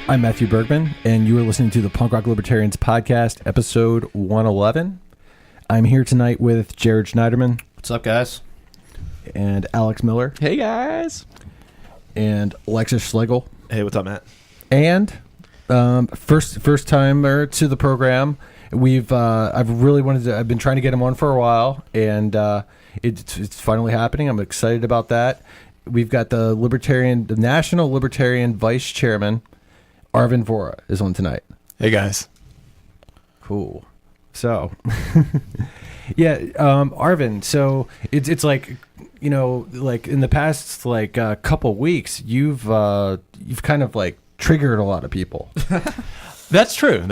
I'm Matthew Bergman, and you are listening to the Punk Rock Libertarians podcast, episode 111. I'm here tonight with Jared Schneiderman. What's up, guys? And Alex Miller. Hey, guys. And Alexis Schlegel. Hey, what's up, Matt? And first timer to the program. I've been trying to get him on for a while, and it's finally happening. I'm excited about that. We've got the National Libertarian Vice Chairman, Arvin Vohra, is on tonight. Hey, guys. Cool. So, yeah, Arvin. So it's like, you know, like in the past couple weeks, you've kind of like triggered a lot of people. That's true.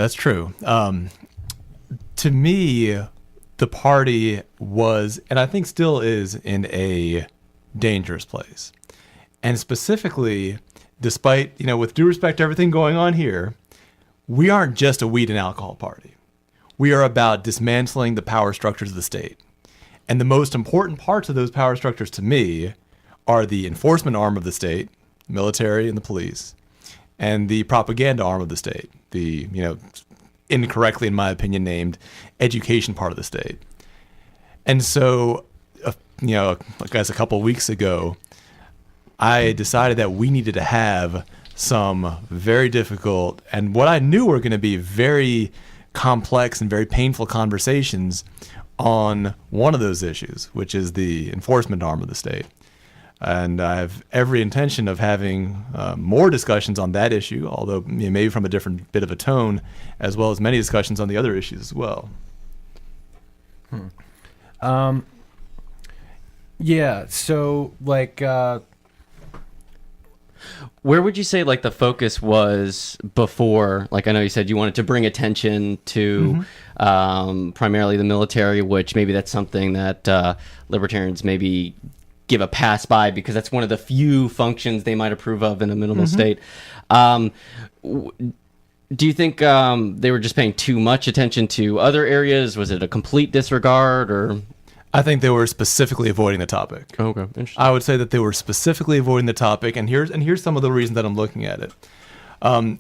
To me, the party was, and I think still is, in a dangerous place. And specifically, despite, with due respect to everything going on here, we aren't just a weed and alcohol party. We are about dismantling the power structures of the state. And the most important parts of those power structures to me are the enforcement arm of the state, military and the police, and the propaganda arm of the state, the, incorrectly, in my opinion, named education part of the state. And so, I guess a couple of weeks ago, I decided that we needed to have some very difficult and what I knew were going to be very complex and very painful conversations on one of those issues, which is the enforcement arm of the state. And I have every intention of having more discussions on that issue, although maybe from a different bit of a tone, as well as many discussions on the other issues as well. Yeah, so where would you say the focus was before? I know you said you wanted to bring attention to primarily the military, which maybe that's something that libertarians maybe give a pass by because that's one of the few functions they might approve of in a minimal state. Do you think they were just paying too much attention to other areas? Was it a complete disregard, or? I think they were specifically avoiding the topic. Okay, interesting. I would say that they were specifically avoiding the topic, and here's some of the reasons that I'm looking at it.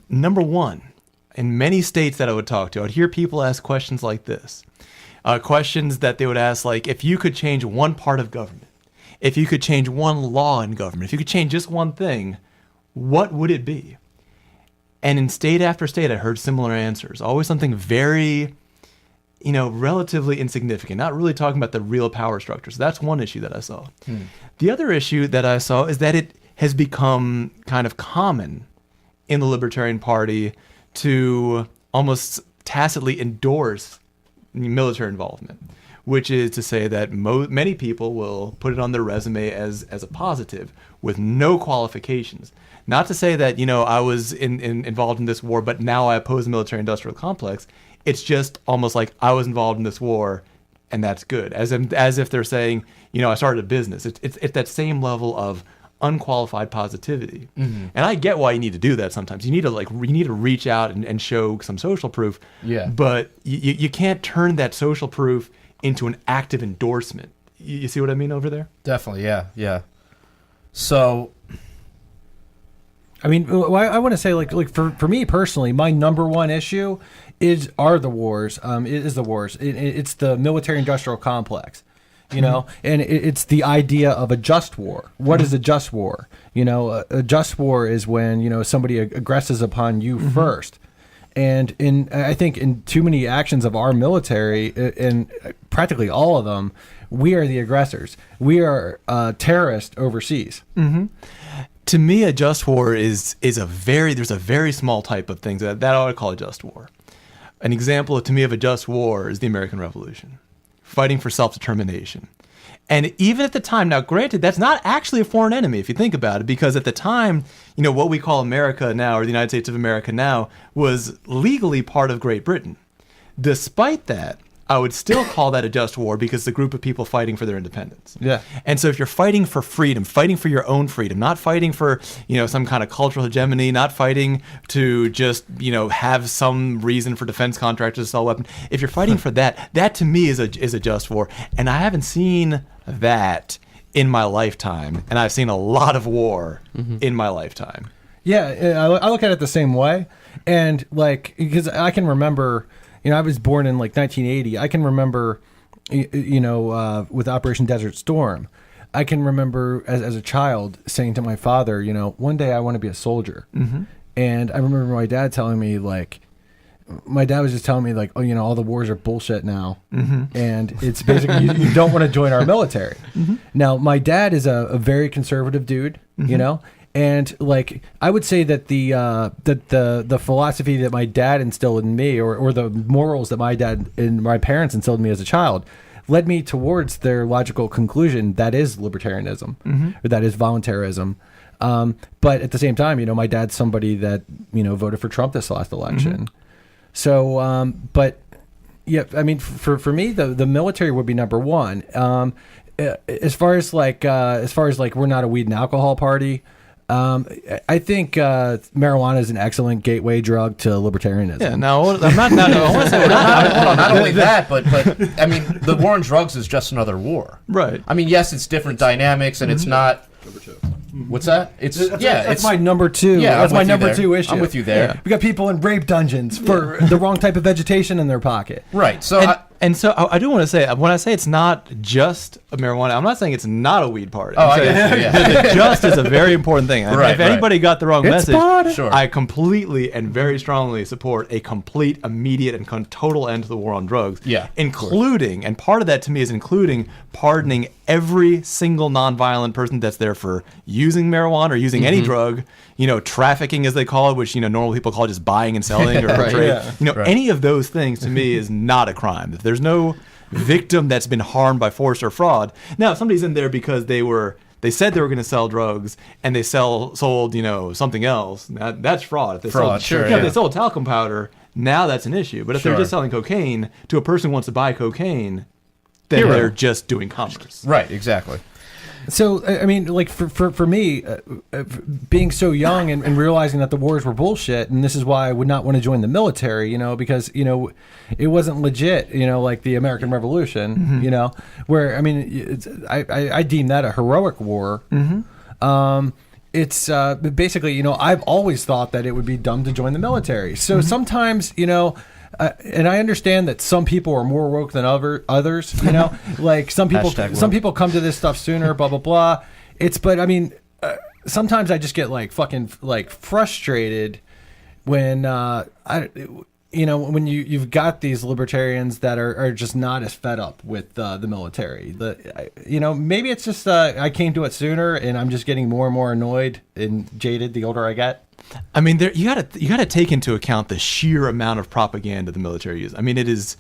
Number one, in many states that I would talk to, I'd hear people ask questions like this. Questions that they would ask, like, if you could change one part of government, if you could change one law in government, if you could change just one thing, what would it be? And in state after state, I heard similar answers. Always something very, relatively insignificant, not really talking about the real power structures. That's one issue that I saw. The other issue that I saw is that it has become kind of common in the Libertarian Party to almost tacitly endorse military involvement, which is to say that many people will put it on their resume as a positive with no qualifications. Not to say that, I was involved in this war, but now I oppose the military-industrial complex. It's just almost like I was involved in this war, and that's good. As if they're saying, I started a business. It's that same level of unqualified positivity. And I get why you need to do that sometimes. You need to reach out and show some social proof. Yeah. But you can't turn that social proof into an active endorsement. You see what I mean over there? Definitely, yeah. So, I mean, I want to say, for me personally, my number one issue is the wars. It's the military-industrial complex, and it's the idea of a just war. What is a just war? A just war is when somebody aggresses upon you first. And I think in too many actions of our military, and practically all of them, we are the aggressors. We are terrorists overseas. To me, a just war there's a very small type of things that I would call a just war. An example to me of a just war is the American Revolution, fighting for self-determination. And even at the time, now granted, that's not actually a foreign enemy if you think about it, because at the time, what we call America now, or the United States of America now, was legally part of Great Britain. Despite that, I would still call that a just war because it's a group of people fighting for their independence. Yeah. And so if you're fighting for freedom, fighting for your own freedom, not fighting for, some kind of cultural hegemony, not fighting to just, have some reason for defense contractors to sell weapons. If you're fighting for that to me is a just war. And I haven't seen that in my lifetime. And I've seen a lot of war in my lifetime. Yeah, I look at it the same way, and like because I can remember, I was born in like 1980. I can remember, with Operation Desert Storm, I can remember as a child saying to my father, one day I want to be a soldier, and I remember my dad telling me like. My dad was just telling me like, all the wars are bullshit now, and it's basically you don't want to join our military. Now, my dad is a very conservative dude, and like I would say that the philosophy that my dad instilled in me, or the morals that my dad and my parents instilled in me as a child, led me towards their logical conclusion that is libertarianism, or that is voluntarism. But at the same time, my dad's somebody that voted for Trump this last election. So, but yeah, I mean, for me, the military would be number one. As far as like we're not a weed and alcohol party. I think marijuana is an excellent gateway drug to libertarianism. Yeah, no, I'm not. No, I want to say Hold on, not only that, but I mean, the war on drugs is just another war. Right. I mean, yes, it's different dynamics, and it's not. Number two. What's that? That's my number two. Yeah, that's my number there. two issue. I'm with you there. Yeah. We got people in rape dungeons for the wrong type of vegetation in their pocket. Right. So I do want to say, when I say it's not just a marijuana, I'm not saying it's not a weed party. I get you, yeah. The just is a very important thing. If anybody got the wrong message, Sure. I completely and very strongly support a complete, immediate, and total end to the war on drugs. Yeah, including, and part of that to me is including pardoning every single nonviolent person that's there for using marijuana or using any drug, trafficking as they call it, which normal people call just buying and selling or trade. Any of those things to me is not a crime. If there's no victim that's been harmed by force or fraud. Now, if somebody's in there because they said they were going to sell drugs and they sold something else, that's fraud. If they sold, if they sold talcum powder, now that's an issue. But if they're just selling cocaine to a person who wants to buy cocaine, then they're just doing commerce. Right, exactly. So, I mean, like for me, being so young and realizing that the wars were bullshit, and this is why I would not want to join the military, because, it wasn't legit, like the American Revolution, where, I mean, I deem that a heroic war. It's basically, I've always thought that it would be dumb to join the military. So sometimes, and I understand that some people are more woke than others, like some people come to this stuff sooner, blah, blah, blah. But I mean, sometimes I just get like fucking like frustrated when, when you've got these libertarians that are just not as fed up with the military. Maybe it's just I came to it sooner and I'm just getting more and more annoyed and jaded the older I get. I mean, you gotta take into account the sheer amount of propaganda the military uses. I mean, it is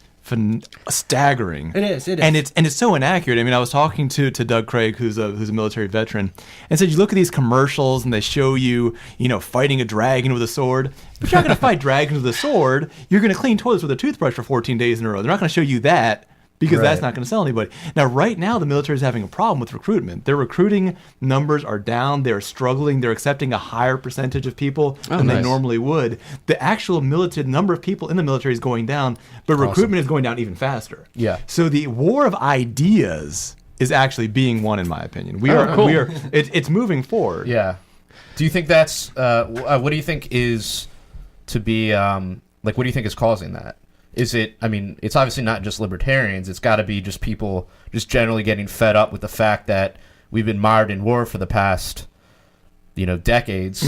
staggering. It is. And it's so inaccurate. I mean, I was talking to Doug Craig, who's a military veteran, and said you look at these commercials and they show you, fighting a dragon with a sword. But you're not going to fight dragons with a sword. You're going to clean toilets with a toothbrush for 14 days in a row. They're not going to show you that because that's not going to sell anybody. Now, right now, the military is having a problem with recruitment. Their recruiting numbers are down. They're struggling. They're accepting a higher percentage of people than they normally would. The actual number of people in the military is going down, but recruitment is going down even faster. Yeah. So the war of ideas is actually being won, in my opinion. It's moving forward. Yeah. Do you think that's what do you think is to be what do you think is causing that? Is it, I mean, it's obviously not just libertarians. It's got to be just people just generally getting fed up with the fact that we've been mired in war for the past, decades,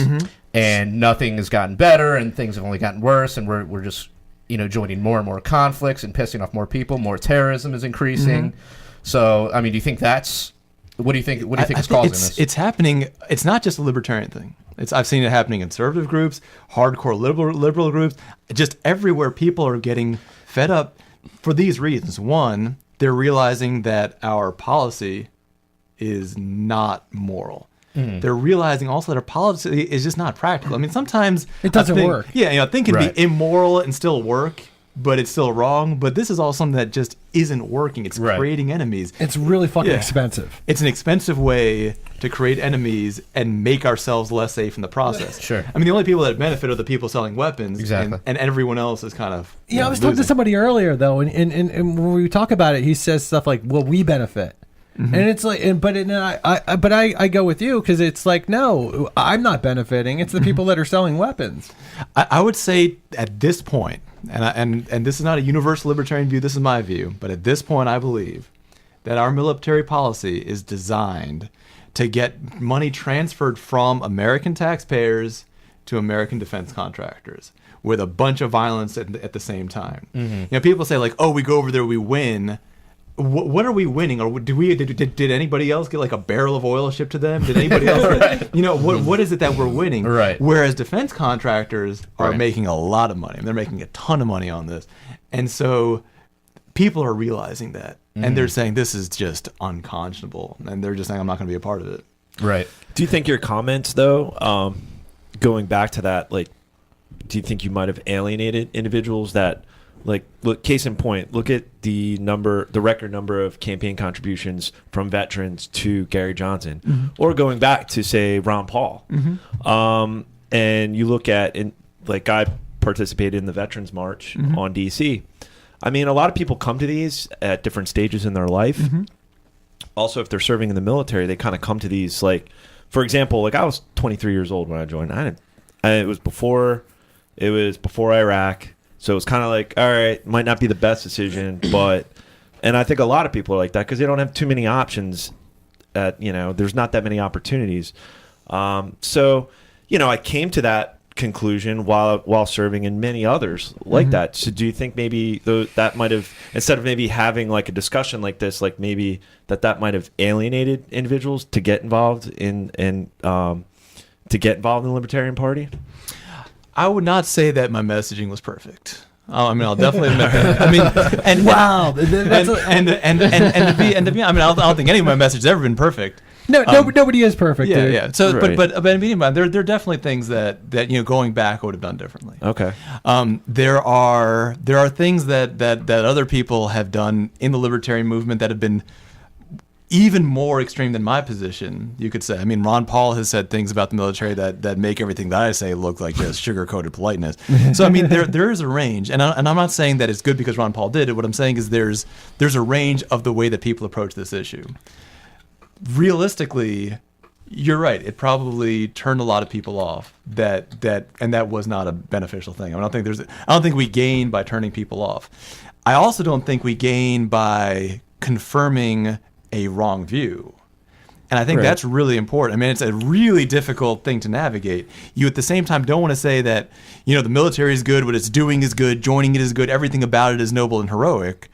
and nothing has gotten better and things have only gotten worse, and we're just, joining more and more conflicts and pissing off more people. More terrorism is increasing. So, I mean, do you think what do you think is causing this? It's happening. It's not just a libertarian thing. I've seen it happening in conservative groups, hardcore liberal groups, just everywhere. People are getting fed up for these reasons. One, they're realizing that our policy is not moral. They're realizing also that our policy is just not practical. I mean, sometimes it doesn't work. Yeah, a thing can be immoral and still work, but it's still wrong. But this is all something that just isn't working. It's creating enemies. It's really fucking expensive. It's an expensive way to create enemies and make ourselves less safe in the process. Sure. I mean, the only people that benefit are the people selling weapons. Exactly. And everyone else is kind of I was talking to somebody earlier, though, and when we talk about it, he says stuff like, well, we benefit. And it's like, I go with you because it's like, no, I'm not benefiting. It's the people that are selling weapons. I would say at this point, and this is not a universal libertarian view, this is my view, but at this point I believe that our military policy is designed to get money transferred from American taxpayers to American defense contractors with a bunch of violence at the same time. You know, people say like, oh, we go over there, we win. What are we winning? Or did anybody else get like a barrel of oil shipped to them? Did anybody else? Right. You know, what is it that we're winning? Right. Whereas defense contractors are Right. making a lot of money. They're making a ton of money on this, and so people are realizing that, and they're saying this is just unconscionable, and they're just saying I'm not going to be a part of it. Right. Do you think your comments, though, going back to that, like, do you think you might have alienated individuals that, like, look, case in point, look at the record number of campaign contributions from veterans to Gary Johnson, or going back to, say, Ron Paul. And you look at, like, I participated in the Veterans March on D.C. I mean, a lot of people come to these at different stages in their life. Also, if they're serving in the military, they kind of come to these, like, for example, like, I was 23 years old when I joined. It was before Iraq. So it was kind of like, all right, might not be the best decision, but, and I think a lot of people are like that because they don't have too many options. There's not that many opportunities. So, I came to that conclusion while serving, and many others like that. So do you think maybe that might have, instead of maybe having like a discussion like this, like maybe that might have alienated individuals to get involved in the Libertarian Party? I would not say that my messaging was perfect. I mean, I'll definitely admit that. I mean, and wow, and to be, I mean, I don't think any of my messages have ever been perfect. Nobody is perfect. Yeah, dude. yeah. So, Right. but meanwhile, there are definitely things that going back I would have done differently. Okay. There are things that other people have done in the libertarian movement that have been even more extreme than my position, you could say. I mean, Ron Paul has said things about the military that make everything that I say look like just sugar-coated politeness. So, I mean, there is a range, and I'm not saying that it's good because Ron Paul did it. What I'm saying is there's a range of the way that people approach this issue. Realistically, you're right. It probably turned a lot of people off. And that was not a beneficial thing. I don't think we gain by turning people off. I also don't think we gain by confirming a wrong view. And I think that's really important. I mean, it's a really difficult thing to navigate. You, at the same time, don't want to say that, the military is good, what it's doing is good, joining it is good, everything about it is noble and heroic.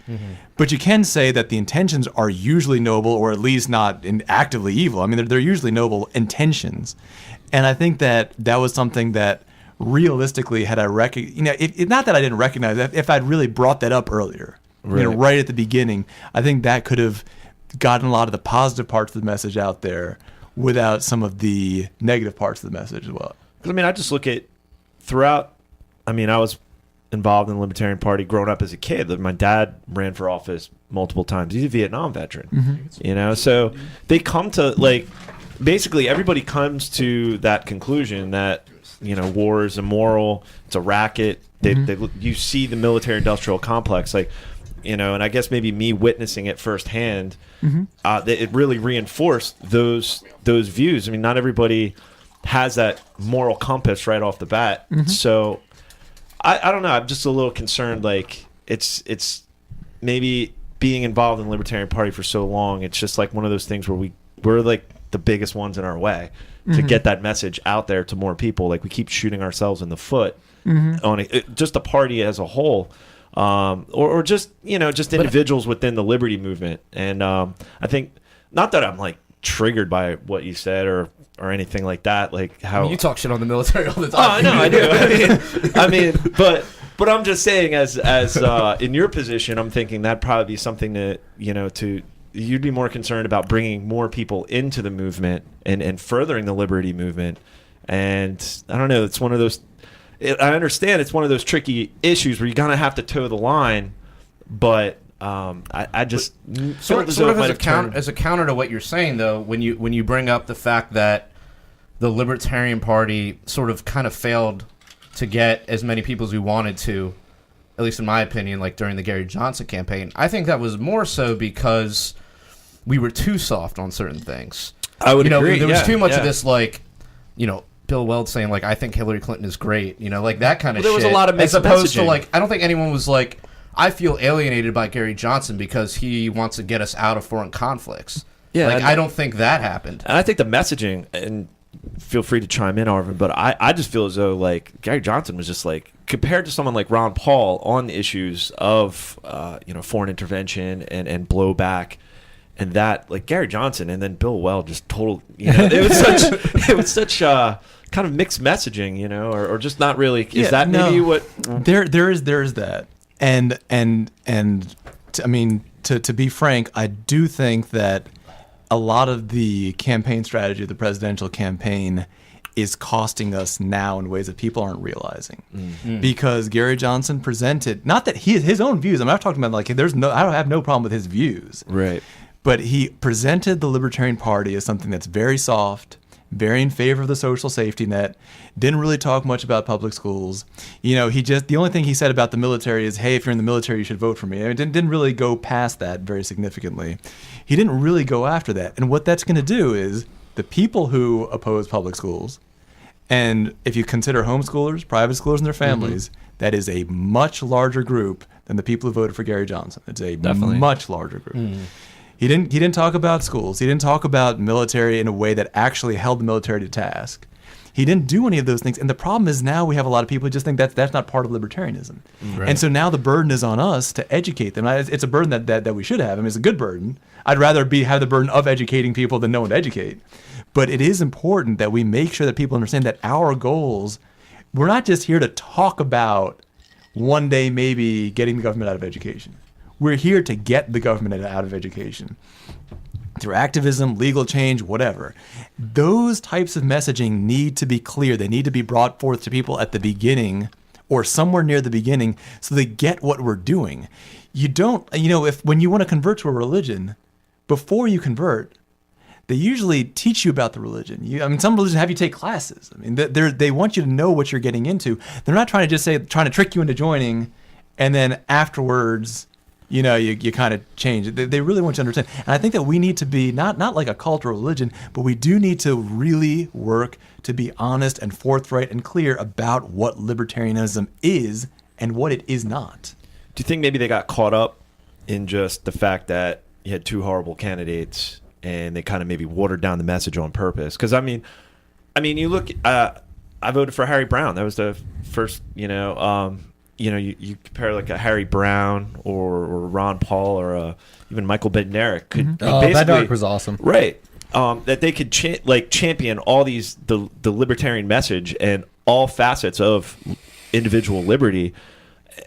But you can say that the intentions are usually noble, or at least not actively evil. I mean, they're usually noble intentions. And I think that was something that realistically, had I not that I didn't recognize that, if I'd really brought that up earlier, right at the beginning, I think that could have gotten a lot of the positive parts of the message out there without some of the negative parts of the message as well. Because, I mean, I just look at throughout, I mean, I was involved in the Libertarian Party growing up as a kid. My dad ran for office multiple times. He's a Vietnam veteran, so they come to, like, basically everybody comes to that conclusion that, war is immoral, it's a racket. You see the military-industrial complex, like, and I guess maybe me witnessing it firsthand, it really reinforced those views. I mean, not everybody has that moral compass right off the bat. So I don't know. I'm just a little concerned. Like, it's maybe being involved in the Libertarian Party for so long, it's just like one of those things where we're like the biggest ones in our way to get that message out there to more people. Like, we keep shooting ourselves in the foot on just the party as a whole. Or just individuals within the liberty movement. And I think, not that I'm like triggered by what you said or anything like that, like how You talk shit on the military all the Oh, I time. know I do. I mean, but I'm just saying, as in your position, I'm thinking that'd probably be something that you'd be more concerned about bringing more people into the movement and furthering the liberty movement. And I don't know, it's one of those. I understand it's one of those tricky issues where you're gonna have to toe the line, but I just Sort of as a counter to what you're saying, though, when you bring up the fact that the Libertarian Party sort of kind of failed to get as many people as we wanted to, at least in my opinion, like during the Gary Johnson campaign, I think that was more so because we were too soft on certain things. I would agree. There was too much of yeah. this, like, Bill Weld saying, like, I think Hillary Clinton is great, like that kind of Well, shit. there was a lot of mixed as opposed to, messaging. like, I don't think anyone was like, I feel alienated by Gary Johnson because he wants to get us out of foreign conflicts. Yeah, like, and- I don't think that happened. And I think the messaging, and feel free to chime in, Arvin, but I just feel as though, like, Gary Johnson was just, like, compared to someone like Ron Paul on the issues of, foreign intervention and blowback, and that, like, Gary Johnson and then Bill Weld just total, it was such kind of mixed messaging, or just not really. Is that maybe what? There is that, and to be frank, I do think that a lot of the campaign strategy of the presidential campaign is costing us now in ways that people aren't realizing. Because Gary Johnson presented, not that his own views, I'm not talking about, like, I don't have no problem with his views. Right. But he presented the Libertarian Party as something that's very soft, very in favor of the social safety net, didn't really talk much about public schools. The only thing he said about the military is, hey, if you're in the military, you should vote for me. I mean, didn't really go past that very significantly. He didn't really go after that. And what that's going to do is the people who oppose public schools, and if you consider homeschoolers, private schoolers, and their families, that is a much larger group than the people who voted for Gary Johnson. It's a much larger group. He didn't talk about schools. He didn't talk about military in a way that actually held the military to task. He didn't do any of those things. And the problem is now we have a lot of people who just think that's not part of libertarianism. Right. And so now the burden is on us to educate them. It's a burden that we should have. I mean, it's a good burden. I'd rather have the burden of educating people than no one to educate. But it is important that we make sure that people understand that our goals, we're not just here to talk about one day maybe getting the government out of education. We're here to get the government out of education through activism, legal change, whatever. Those types of messaging need to be clear. They need to be brought forth to people at the beginning or somewhere near the beginning so they get what we're doing. You don't, when you want to convert to a religion, before you convert, they usually teach you about the religion. Some religions have you take classes. They want you to know what you're getting into. They're not trying to trick you into joining, and then afterwards, you kind of change. They really want you to understand. And I think that we need to be not like a cult or religion, but we do need to really work to be honest and forthright and clear about what libertarianism is and what it is not. Do you think maybe they got caught up in just the fact that you had two horrible candidates and they kind of maybe watered down the message on purpose? Because you look. I voted for Harry Brown. That was the first. You compare like a Harry Brown or Ron Paul or even Michael Bednarik could Bednarik was awesome, right? That they could champion all the libertarian message and all facets of individual liberty.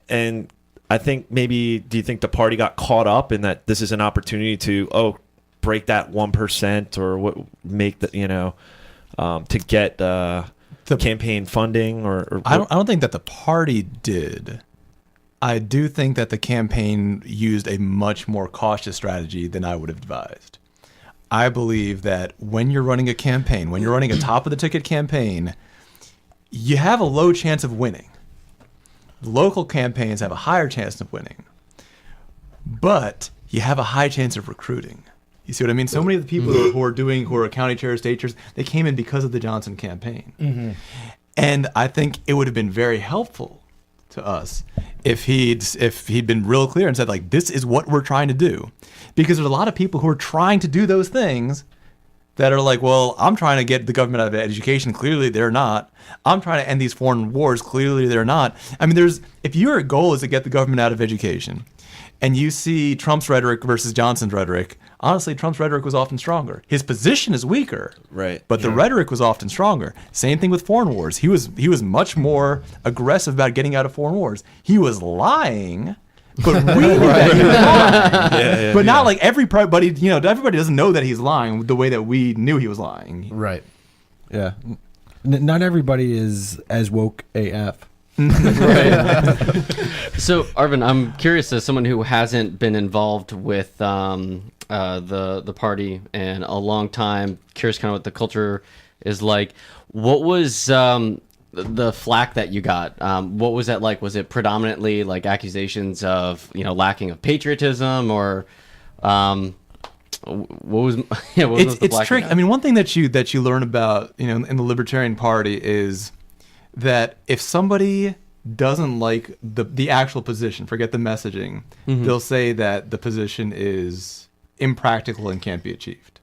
And I think maybe, do you think the party got caught up in that this is an opportunity to break that 1% or what make the to get the campaign funding or I don't think that the party did. I do think that the campaign used a much more cautious strategy than I would have advised. I believe that when you're running a campaign, when you're running a top of the ticket campaign, you have a low chance of winning. Local campaigns have a higher chance of winning, but you have a high chance of recruiting. You see what I mean? So many of the people who are county chairs, state chairs, they came in because of the Johnson campaign. And I think it would have been very helpful to us if he'd been real clear and said, like, this is what we're trying to do. Because there's a lot of people who are trying to do those things that are like, well, I'm trying to get the government out of education. Clearly they're not. I'm trying to end these foreign wars. Clearly they're not. I mean, if your goal is to get the government out of education, and you see Trump's rhetoric versus Johnson's rhetoric, honestly, Trump's rhetoric was often stronger. His position is weaker, right? But the rhetoric was often stronger. Same thing with foreign wars. He was much more aggressive about getting out of foreign wars. He was lying, but we knew that he was lying. But not like everybody. Everybody doesn't know that he's lying the way that we knew he was lying. Right. Yeah. Not everybody is as woke AF. Right. So, Arvin, I'm curious, as someone who hasn't been involved with the party in a long time, curious kind of what the culture is like. What was the flack that you got? What was that like? Was it predominantly like accusations of lacking of patriotism, or what was yeah, what was the It's black tricky. and I mean, one thing that you learn about, you know, in the Libertarian Party is that if somebody doesn't like the actual position, forget the messaging, they'll say that the position is impractical and can't be achieved.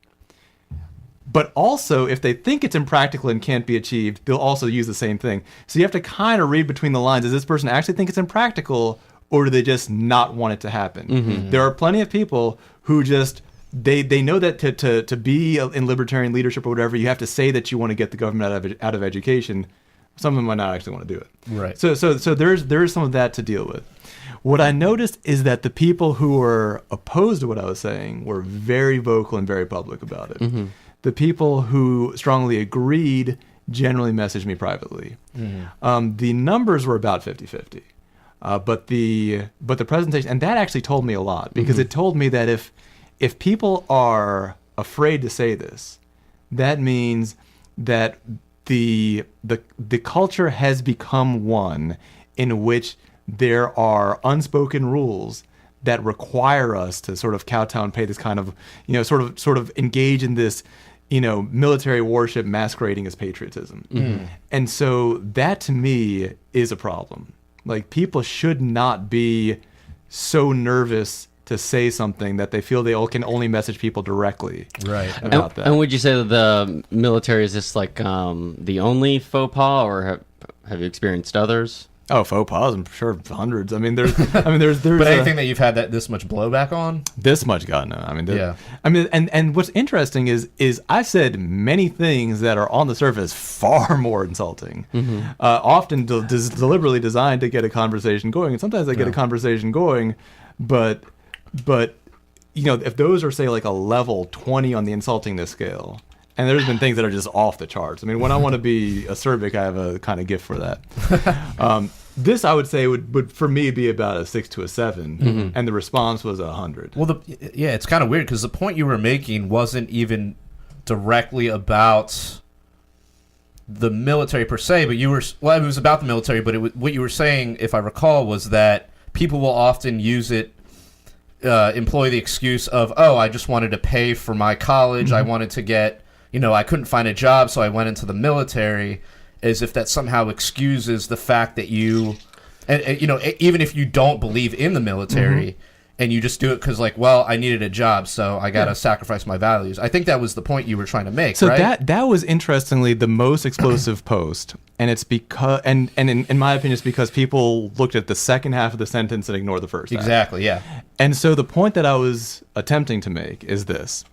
But also, if they think it's impractical and can't be achieved, they'll also use the same thing. So you have to kind of read between the lines. Does this person actually think it's impractical, or do they just not want it to happen? There are plenty of people who just they know that to be in libertarian leadership or whatever, you have to say that you want to get the government out of education. Some of them might not actually want to do it. Right. So there's some of that to deal with. What I noticed is that the people who were opposed to what I was saying were very vocal and very public about it. The people who strongly agreed generally messaged me privately. The numbers were about 50-50. But the presentation, and that actually told me a lot, because it told me that if people are afraid to say this, that means that the culture has become one in which there are unspoken rules that require us to sort of kowtow and pay this kind of, you know, sort of engage in this, you know, military worship masquerading as patriotism. And so that to me is a problem. Like, people should not be so nervous to say something that they feel they can only message people directly about that. And would you say that the military is just like the only faux pas, or have you experienced others? Oh, faux pas, I'm sure hundreds. I mean, there's But anything that you've had this much blowback on? this much God, no. I mean, Yeah. I mean, and what's interesting is I've said many things that are on the surface far more insulting, often deliberately designed to get a conversation going. And sometimes I get a conversation going, but you know, if those are, say, like a level 20 on the insultingness scale, and there's been things that are just off the charts. I mean, when I want to be acerbic, I have a kind of gift for that. This, I would say, would for me be about a 6 to a 7, and the response was 100. Well, it's kind of weird, because the point you were making wasn't even directly about the military per se, but it was about the military, but what you were saying, if I recall, was that people will often use it, employ the excuse of, oh, I just wanted to pay for my college, I wanted to get, you know, I couldn't find a job, so I went into the military, as if that somehow excuses the fact that you, and you know, even if you don't believe in the military, and you just do it because, like, well, I needed a job, so I got to sacrifice my values. I think that was the point you were trying to make, so right? that was interestingly the most explosive post, and it's because, and in my opinion, it's because people looked at the second half of the sentence and ignored the first half. Exactly, yeah. And so the point that I was attempting to make is this.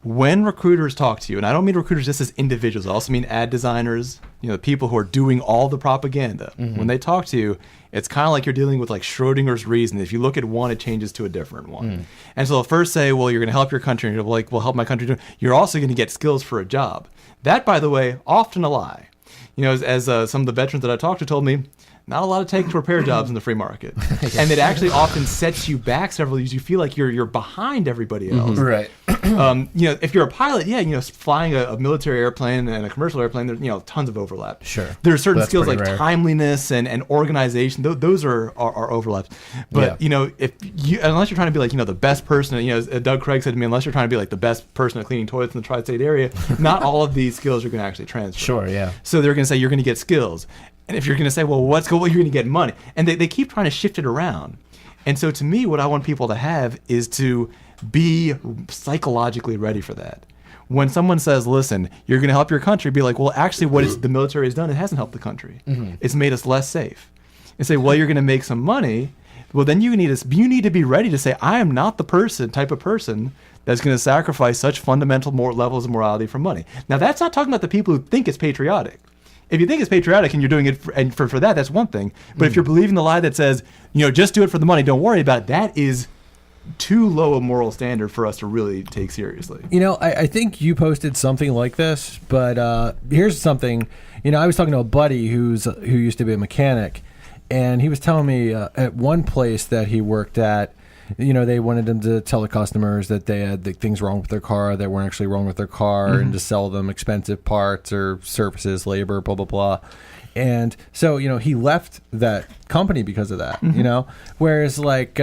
When recruiters talk to you, and I don't mean recruiters just as individuals, I also mean ad designers, you know, the people who are doing all the propaganda. When they talk to you, it's kind of like you're dealing with like Schrodinger's reason. If you look at one, it changes to a different one. And so they'll first say, well, you're going to help your country. And you're like, well, help my country. You're also going to get skills for a job. That, by the way, often a lie. You know, as some of the veterans that I talked to told me, not a lot of take to repair jobs in the free market. And it actually often sets you back several years. You feel like you're behind everybody else. Right. You know, if you're a pilot, you know, flying a military airplane and a commercial airplane, there's, you know, tons of overlap. Sure. There are certain That's skills like pretty rare. timeliness and organization. Those are overlaps. But, you know, unless you're trying to be like, you know, the best person, you know, as Doug Craig said to me, unless you're trying to be like the best person at cleaning toilets in the tri-state area, not all of these skills are going to actually transfer. Sure, yeah. So they're going to say you're going to get skills. And if you're going to say, well, you're going to get money. And they keep trying to shift it around. And so to me, what I want people to have is to be psychologically ready for that. When someone says, listen, you're going to help your country, be like, well, actually what the military has done, it hasn't helped the country. It's made us less safe. And say, well, you're going to make some money. Well, then you need to be ready to say, I am not the type of person that's going to sacrifice such fundamental levels of morality for money. Now, that's not talking about the people who think it's patriotic. If you think it's patriotic and you're doing it for that, that's one thing. But if you're believing the lie that says, you know, just do it for the money, don't worry about it, that is too low a moral standard for us to really take seriously. You know, I think you posted something like this, but here's something. You know, I was talking to a buddy who used to be a mechanic, and he was telling me at one place that he worked at, you know, they wanted him to tell the customers that they had things wrong with their car that weren't actually wrong with their car, and to sell them expensive parts or services, labor, blah, blah, blah. And so, you know, he left that company because of that, you know, whereas like,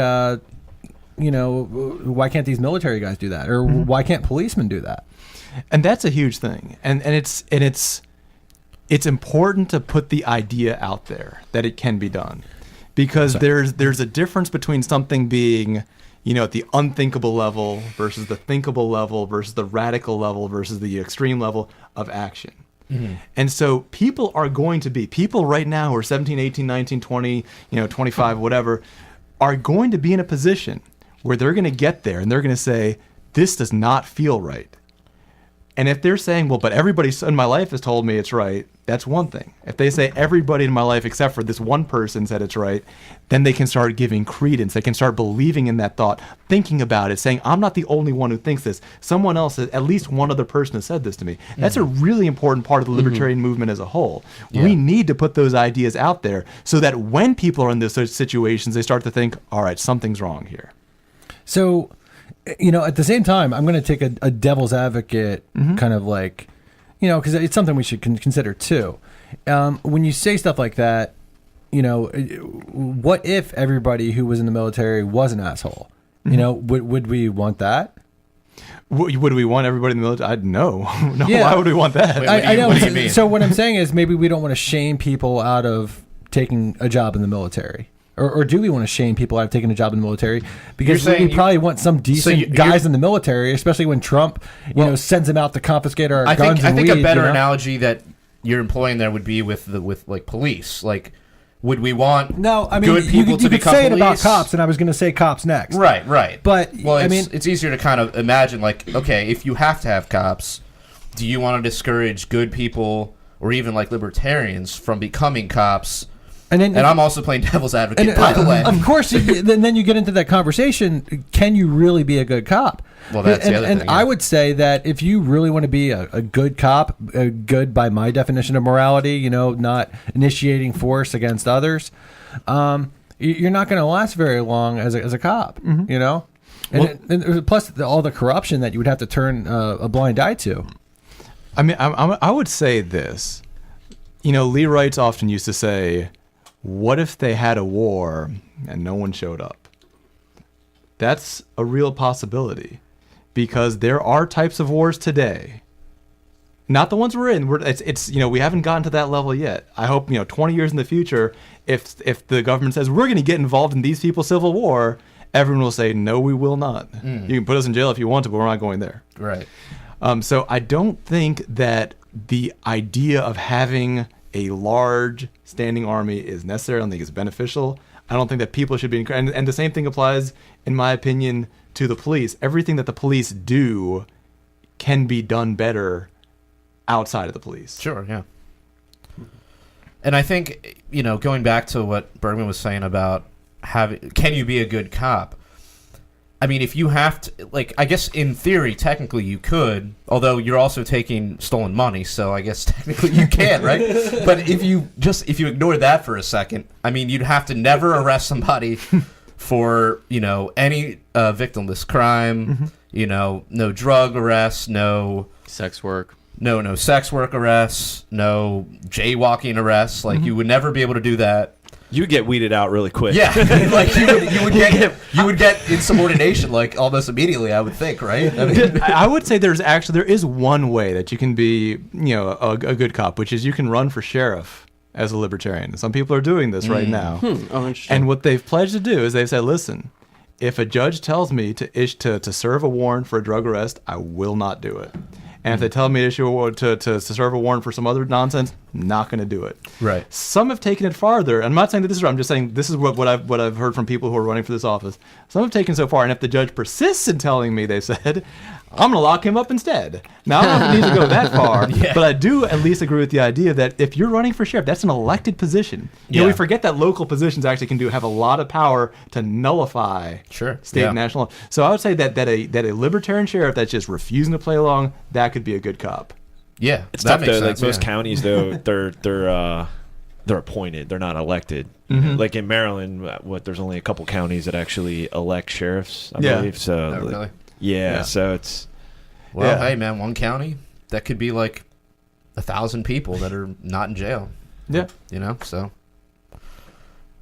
why can't these military guys do that, or why can't policemen do that? And that's a huge thing. And it's important to put the idea out there that it can be done, because there's a difference between something being, at the unthinkable level versus the thinkable level versus the radical level versus the extreme level of action. Mm-hmm. And so people right now who are 17, 18, 19, 20, 25, whatever, are going to be in a position where they're going to get there and they're going to say, this does not feel right. And if they're saying, well, but everybody in my life has told me it's right, that's one thing. If they say everybody in my life except for this one person said it's right, then they can start giving credence. They can start believing in that thought, thinking about it, saying, I'm not the only one who thinks this. Someone else, at least one other person has said this to me. That's a really important part of the libertarian movement as a whole. Yeah. We need to put those ideas out there so that when people are in those situations, they start to think, all right, something's wrong here. So, at the same time, I'm going to take a devil's advocate kind of like, because it's something we should consider too. When you say stuff like that, what if everybody who was in the military was an asshole? Would we want that? Would we want everybody in the military? No. Yeah. Why would we want that? I know. What do you mean? So what I'm saying is maybe we don't want to shame people out of taking a job in the military. Or do we want to shame people out of taking a job in the military? Because we probably want some decent guys in the military, especially when Trump, sends them out to confiscate our guns and weed. I think a better analogy that you're employing there would be with like police. Like, would we want good people to become police? You could say it about cops, and I was going to say cops next. Right. But it's easier to kind of imagine, like, okay, if you have to have cops, do you want to discourage good people or even like libertarians from becoming cops? And I'm also playing devil's advocate, by the way. Of course, then you get into that conversation. Can you really be a good cop? Well, that's the other thing. And I would say that if you really want to be a good cop, good by my definition of morality, not initiating force against others, you're not going to last very long as a cop, And plus all the corruption that you would have to turn a blind eye to. I mean, I would say this. Lee Wrights often used to say, what if they had a war and no one showed up? That's a real possibility, because there are types of wars today, not the ones we're in. It's we haven't gotten to that level yet. I hope 20 years in the future, if the government says we're going to get involved in these people's civil war, everyone will say no, we will not. You can put us in jail if you want to, but we're not going there. Right. So I don't think that the idea of having a large standing army is necessary. I don't think it's beneficial. I don't think that people should be and the same thing applies, in my opinion, to the police. Everything that the police do can be done better outside of the police. Sure, yeah. And I think, going back to what Bergman was saying about can you be a good cop? I mean, if you have to, I guess in theory, technically you could, although you're also taking stolen money, so I guess technically you can, right? But if you ignore that for a second, I mean, you'd have to never arrest somebody for, any victimless crime, no drug arrests, no sex work. No sex work arrests, no jaywalking arrests. You would never be able to do that. You would get weeded out really quick. Yeah, you would get insubordination almost immediately. I would think, right? I mean, I would say there is one way that you can be a good cop, which is you can run for sheriff as a libertarian. Some people are doing this right now. Oh, interesting. And what they've pledged to do is they've said, listen, if a judge tells me to serve a warrant for a drug arrest, I will not do it. And if they tell me to serve a warrant for some other nonsense, not going to do it. Right. Some have taken it farther. I'm not saying that this is right. I'm just saying this is what I've heard from people who are running for this office. Some have taken so far, and if the judge persists in telling me, they said, I'm going to lock him up instead. Now, I don't need to go that far, but I do at least agree with the idea that if you're running for sheriff, that's an elected position. We forget that local positions actually can have a lot of power to nullify state and national law. So I would say that a libertarian sheriff that's just refusing to play along, that could be a good cop. Yeah, it's tough though. Like most counties, though, they're appointed. They're not elected. Mm-hmm. Like in Maryland, there's only a couple counties that actually elect sheriffs, I believe. So really? Yeah, so it's... Well, hey, man, one county, that could be 1,000 people that are not in jail. Yeah. So...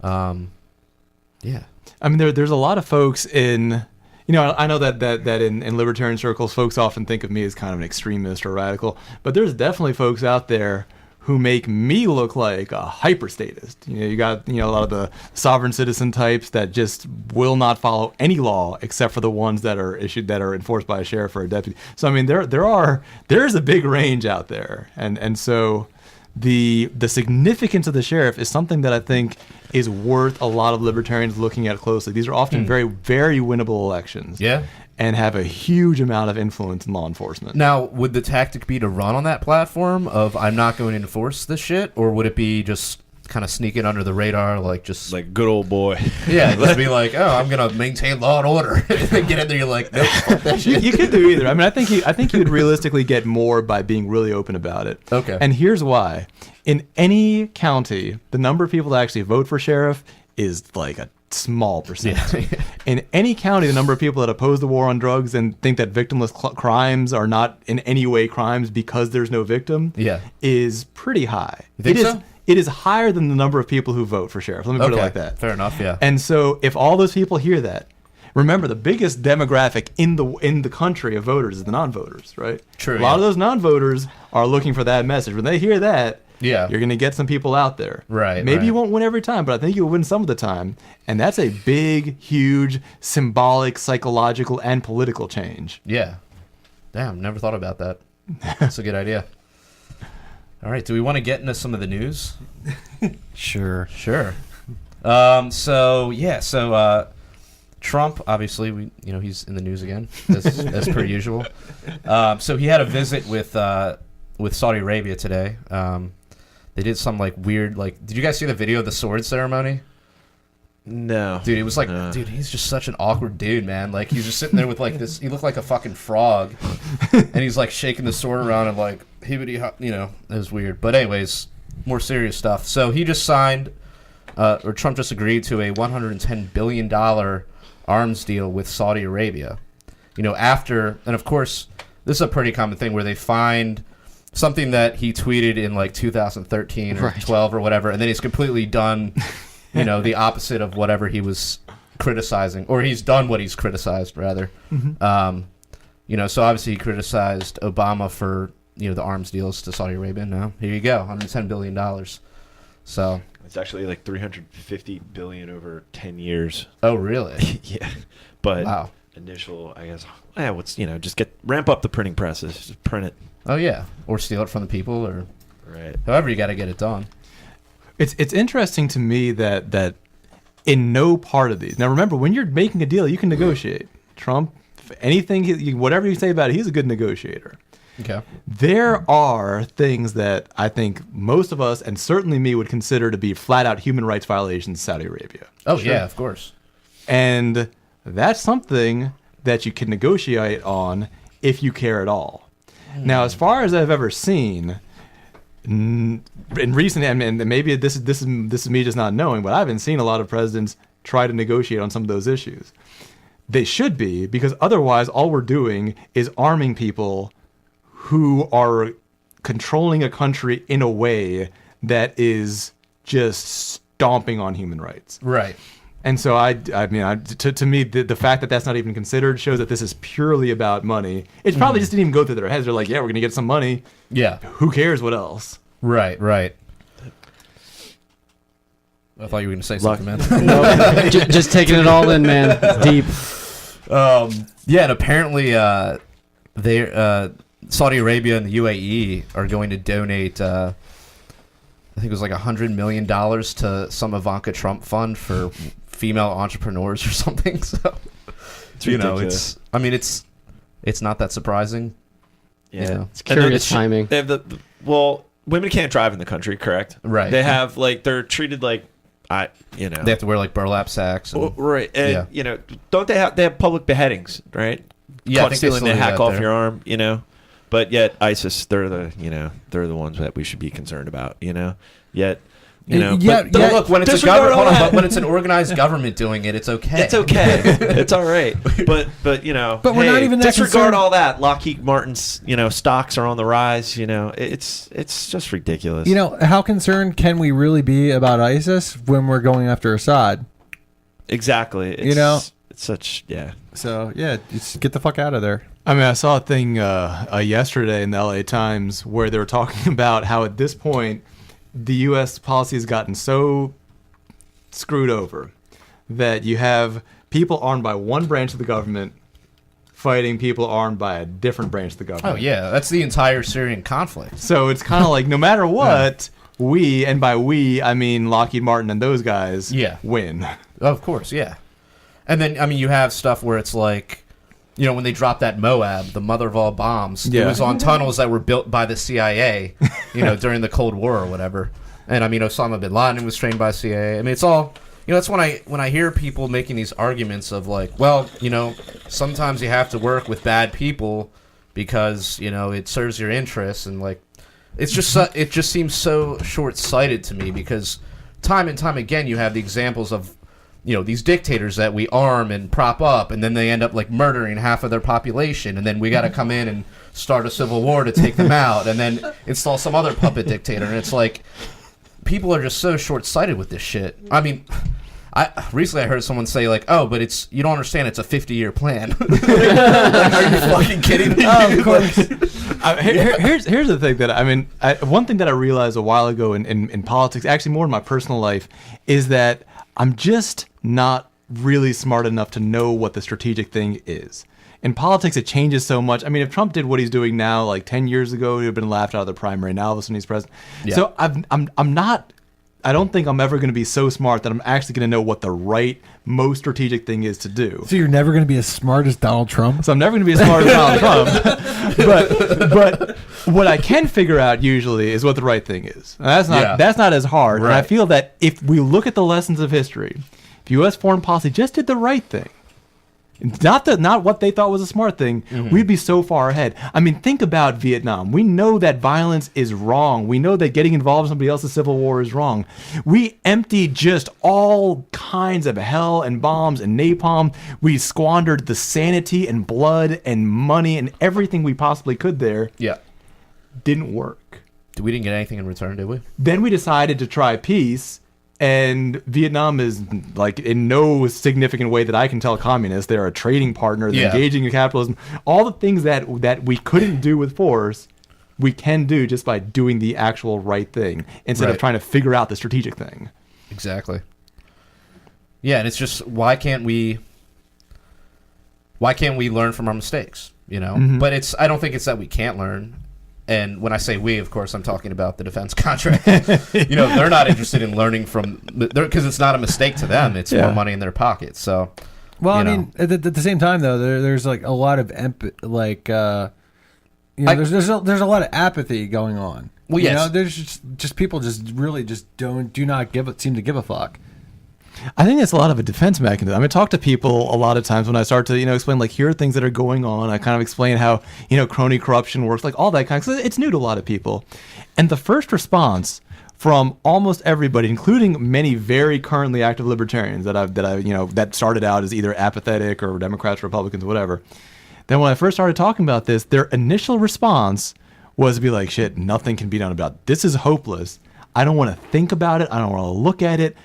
Yeah. I mean, there's a lot of folks in, I know that in libertarian circles, folks often think of me as kind of an extremist or radical, but there's definitely folks out there who make me look like a hyper-statist. You got, a lot of the sovereign citizen types that just will not follow any law except for the ones that are enforced by a sheriff or a deputy. So, I mean, there's a big range out there. And so the significance of the sheriff is something that I think is worth a lot of libertarians looking at closely. These are often very, very winnable elections. Yeah. And have a huge amount of influence in law enforcement. Now, would the tactic be to run on that platform of I'm not going to enforce this shit, or would it be just kind of sneaking under the radar, like just Like good old boy. yeah, just be like, oh, I'm gonna maintain law and order, and then get in there, you're like, nope, fuck that shit. You could do either. I mean, I think you would realistically get more by being really open about it. Okay. And here's why: in any county, the number of people that actually vote for sheriff is like a small percentage. Yeah. In any county, the number of people that oppose the war on drugs and think that victimless crimes are not in any way crimes because there's no victim, is pretty high. You think so? It is higher than the number of people who vote for sheriff. Let me put it like that. Fair enough. Yeah. And so, if all those people hear that, remember the biggest demographic in the country of voters is the non-voters, right? True. A lot of those non-voters are looking for that message. When they hear that, you're going to get some people out there. Right. Maybe you won't win every time, but I think you'll win some of the time. And that's a big, huge, symbolic, psychological, and political change. Yeah. Damn, never thought about that. That's a good idea. All right, do we want to get into some of the news? Sure. Sure. Trump, obviously, he's in the news again, as per usual. So he had a visit with Saudi Arabia today. They did some weird, did you guys see the video of the sword ceremony? No. Dude, it was dude, he's just such an awkward dude, man. He's just sitting there with this, he looked like a fucking frog. And he's shaking the sword around and it was weird. But anyways, more serious stuff. So he just signed, or Trump just agreed to a $110 billion arms deal with Saudi Arabia. After, and of course, this is a pretty common thing where they find something that he tweeted in 2013 or 12 or whatever, and then he's completely done, the opposite of whatever he was criticizing, or he's done what he's criticized rather. Mm-hmm. So obviously he criticized Obama for the arms deals to Saudi Arabia. Now here you go, $110 billion. So it's actually $350 billion over 10 years. Oh really? Yeah, but wow. Initial, I guess. Just ramp up the printing presses, just print it. Oh yeah, or steal it from the people, or right. However you got to get it done. It's interesting to me that in no part of these. Now remember, when you're making a deal, you can negotiate. Trump, anything, whatever you say about it, he's a good negotiator. Okay. There are things that I think most of us, and certainly me, would consider to be flat-out human rights violations in Saudi Arabia. Oh yeah, of course. And that's something that you can negotiate on if you care at all. Now, as far as I've ever seen, in recent, and maybe this is me just not knowing, but I haven't seen a lot of presidents try to negotiate on some of those issues. They should be, because otherwise all we're doing is arming people who are controlling a country in a way that is just stomping on human rights. Right. And so to me, the fact that that's not even considered shows that this is purely about money. It probably just didn't even go through their heads. They're like, yeah, we're going to get some money. Yeah. Who cares what else? Right. I thought you were going to say something, man. Just taking it all in, man. Deep. Yeah, and apparently Saudi Arabia and the UAE are going to donate, I think it was $100 million to some Ivanka Trump fund for female entrepreneurs or something. So, it's ridiculous. It's not that surprising. Yeah. It's curious timing. They have women can't drive in the country, correct? Right. They have they're treated they have to wear burlap sacks. And, right. And don't they have public beheadings, right? Yeah, caught stealing, they hack off your arm, But yet ISIS, they're the ones that we should be concerned about, Yet, look, when it's a government, hold on, but when it's an organized government doing it, it's okay. It's okay. It's all right. But But we're not even that disregard concerned. all that. Lockheed Martin's, stocks are on the rise. It's just ridiculous. How concerned can we really be about ISIS when we're going after Assad? Exactly. It's, You know? it's such So yeah, just get the fuck out of there. I mean, I saw a thing yesterday in the LA Times where they were talking about how at this point the U.S. policy has gotten so screwed over that you have people armed by one branch of the government fighting people armed by a different branch of the government. Oh yeah, that's the entire Syrian conflict. So it's kind of like no matter what, we, and by we I mean Lockheed Martin and those guys, win. Of course, yeah. And then I mean you have stuff where it's like, you know, when they dropped that Moab, the mother of all bombs, it was on tunnels that were built by the CIA, you know, during the Cold War or whatever. And I mean Osama bin Laden was trained by CIA. I mean it's all, you know, that's when I hear people making these arguments of like, well, you know, sometimes you have to work with bad people because, you know, it serves your interests, and like it's just it just seems so short-sighted to me, because time and time again you have the examples of, you know, these dictators that we arm and prop up, and then they end up like murdering half of their population, and then we got to come in and start a civil war to take them out, and then install some other puppet dictator, and it's like people are just so short-sighted with this shit. I mean, recently I heard someone say like, "Oh, but it's, you don't understand, it's a 50-year plan." Like, are you fucking kidding me? Oh, of course. Here's the thing that I mean, one thing that I realized a while ago in politics, actually more in my personal life, is that I'm just not really smart enough to know what the strategic thing is. In politics, it changes so much. I mean, if Trump did what he's doing now, like 10 years ago, he would have been laughed out of the primary. Now, all of a sudden, he's president. Yeah. So I'm not. I don't think I'm ever going to be so smart that I'm actually going to know what the right, most strategic thing is to do. So you're never going to be as smart as Donald Trump? So I'm never going to be as smart as Donald Trump. But what I can figure out usually is what the right thing is. And that's not as hard. Right. And I feel that if we look at the lessons of history, if U.S. foreign policy just did the right thing, not what they thought was a smart thing, we'd be so far ahead. I mean, think about Vietnam. We know that violence is wrong. We know that getting involved in somebody else's civil war is wrong. We emptied just all kinds of hell and bombs and napalm. We squandered the sanity and blood and money and everything we possibly could there. Yeah. Didn't work. We didn't get anything in return, did we? Then we decided to try peace. And Vietnam is, like, in no significant way that I can tell communist. They're a trading partner. They're engaging in capitalism. All the things that we couldn't do with force, we can do just by doing the actual right thing instead of trying to figure out the strategic thing. Exactly. Yeah, and it's just, why can't we learn from our mistakes, you know? But I don't think it's that we can't learn. And when I say we, of course, I'm talking about the defense contract. You know, they're not interested in learning from, because it's not a mistake to them. It's more money in their pocket. So, well, I mean, at the same time, though, there's like a lot of there's a lot of apathy going on. Well, yes, you know, there's just people just really just do not seem to give a fuck. I think it's a lot of a defense mechanism. I mean, I talk to people a lot of times when I start to, explain, like, here are things that are going on. I kind of explain how, crony corruption works, like all that kind of stuff. It's new to a lot of people. And the first response from almost everybody, including many very currently active libertarians that started out as either apathetic or Democrats, Republicans, whatever. Then when I first started talking about this, their initial response was to be like, shit, nothing can be done about it. This is hopeless. I don't want to think about it. I don't want to look at it.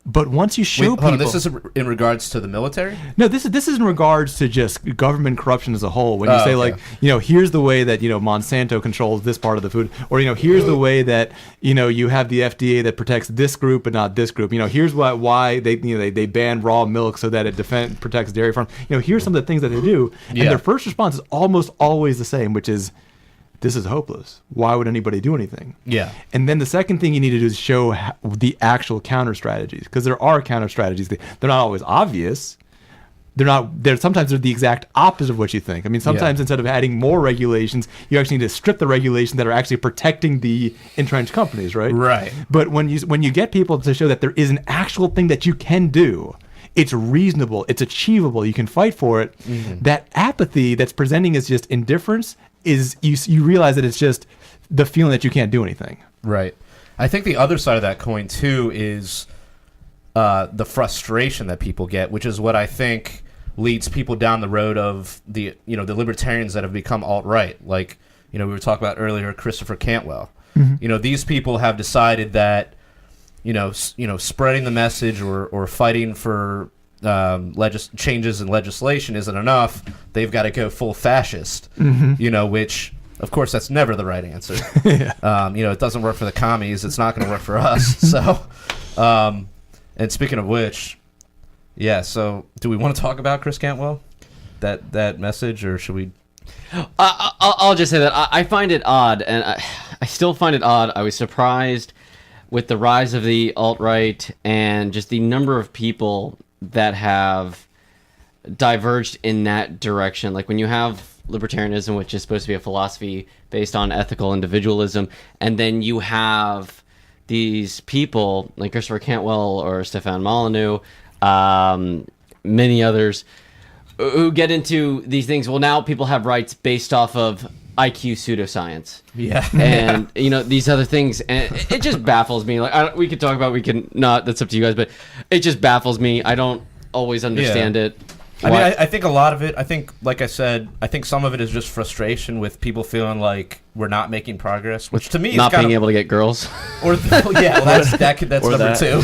But once you show people, this is in regards to the military? No, this is in regards to just government corruption as a whole. When you say like, here's the way that Monsanto controls this part of the food, or here's the way that you have the FDA that protects this group but not this group. Here's why they ban raw milk so that it protects dairy farms. Here's some of the things that they do, and their first response is almost always the same, which is, this is hopeless. Why would anybody do anything? Yeah. And then the second thing you need to do is show the actual counter strategies, because there are counter strategies. They're not always obvious. Sometimes they're the exact opposite of what you think. I mean, sometimes instead of adding more regulations, you actually need to strip the regulations that are actually protecting the entrenched companies, right? Right. But when you get people to show that there is an actual thing that you can do, it's reasonable, it's achievable, you can fight for it, that apathy that's presenting as just indifference is you realize that it's just the feeling that you can't do anything. Right. I think the other side of that coin too is the frustration that people get, which is what I think leads people down the road of the libertarians that have become alt-right. Like, we were talking about earlier, Christopher Cantwell. These people have decided that spreading the message or fighting for changes in legislation isn't enough. They've got to go full fascist, which, of course, that's never the right answer. It doesn't work for the commies. It's not going to work for us. So, and speaking of which, so do we want to talk about Chris Cantwell, that message, or should we? I'll just say that I find it odd, and I still find it odd. I was surprised with the rise of the alt-right and just the number of people that have diverged in that direction. Like when you have libertarianism, which is supposed to be a philosophy based on ethical individualism, and then you have these people like Christopher Cantwell or Stefan Molyneux, many others, who get into these things. Well, now people have rights based off of IQ pseudoscience. Yeah. And, these other things. And it just baffles me. Like, we could talk about it, we can not. That's up to you guys. But it just baffles me. I don't always understand it. I think a lot of it, like I said, I think some of it is just frustration with people feeling like we're not making progress, which to me is not being able to get girls. Or, that's number two.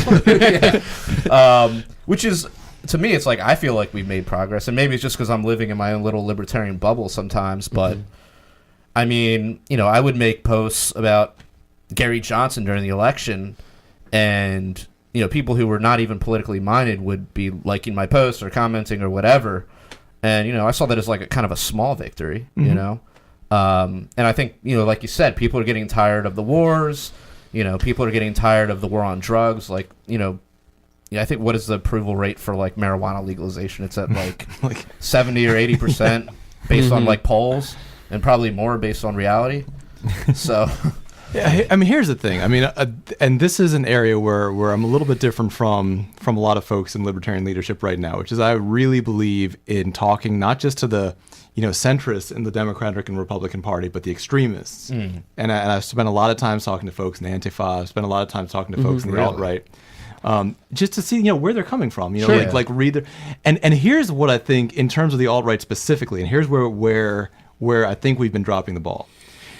Which is... To me, it's like I feel like we've made progress, and maybe it's just because I'm living in my own little libertarian bubble sometimes. But I mean, I would make posts about Gary Johnson during the election, and people who were not even politically minded would be liking my posts or commenting or whatever. And I saw that as like a kind of a small victory, and I think like you said, people are getting tired of the wars. People are getting tired of the war on drugs. Like I think what is the approval rate for like marijuana legalization? It's at like 70 or 80% based on like polls, and probably more based on reality. So, I mean, here's the thing. I mean, and this is an area where I'm a little bit different from a lot of folks in libertarian leadership right now, which is I really believe in talking not just to the centrists in the Democratic and Republican Party, but the extremists. And I've spent a lot of time talking to folks in Antifa. I've spent a lot of time talking to folks in the alt-right. Just to see, where they're coming from, like read their, and here's what I think in terms of the alt-right specifically, and here's where I think we've been dropping the ball,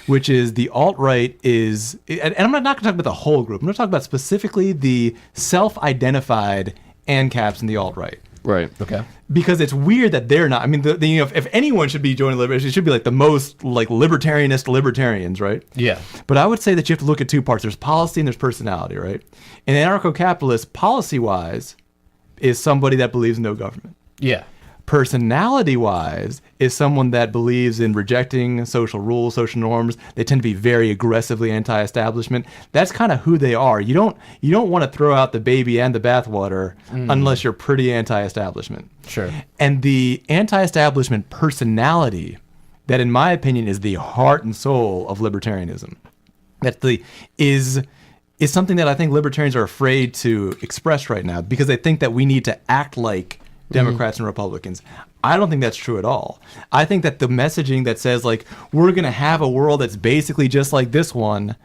which is the alt-right is, and I'm not going to talk about the whole group. I'm going to talk about specifically the self-identified ANCAPs in the alt-right. Right. Okay. Because it's weird that they're not. I mean, if anyone should be joining libertarians, it should be like the most like libertarianist libertarians, right? Yeah. But I would say that you have to look at two parts. There's policy and there's personality, right? An anarcho-capitalist, policy-wise, is somebody that believes in no government. Yeah. Personality-wise, is someone that believes in rejecting social rules, social norms. They tend to be very aggressively anti-establishment. That's kind of who they are. You don't want to throw out the baby and the bathwater unless you're pretty anti-establishment. Sure. And the anti-establishment personality, that in my opinion is the heart and soul of libertarianism, is something that I think libertarians are afraid to express right now because they think that we need to act like Democrats and Republicans. I don't think that's true at all. I think that the messaging that says like we're going to have a world that's basically just like this one,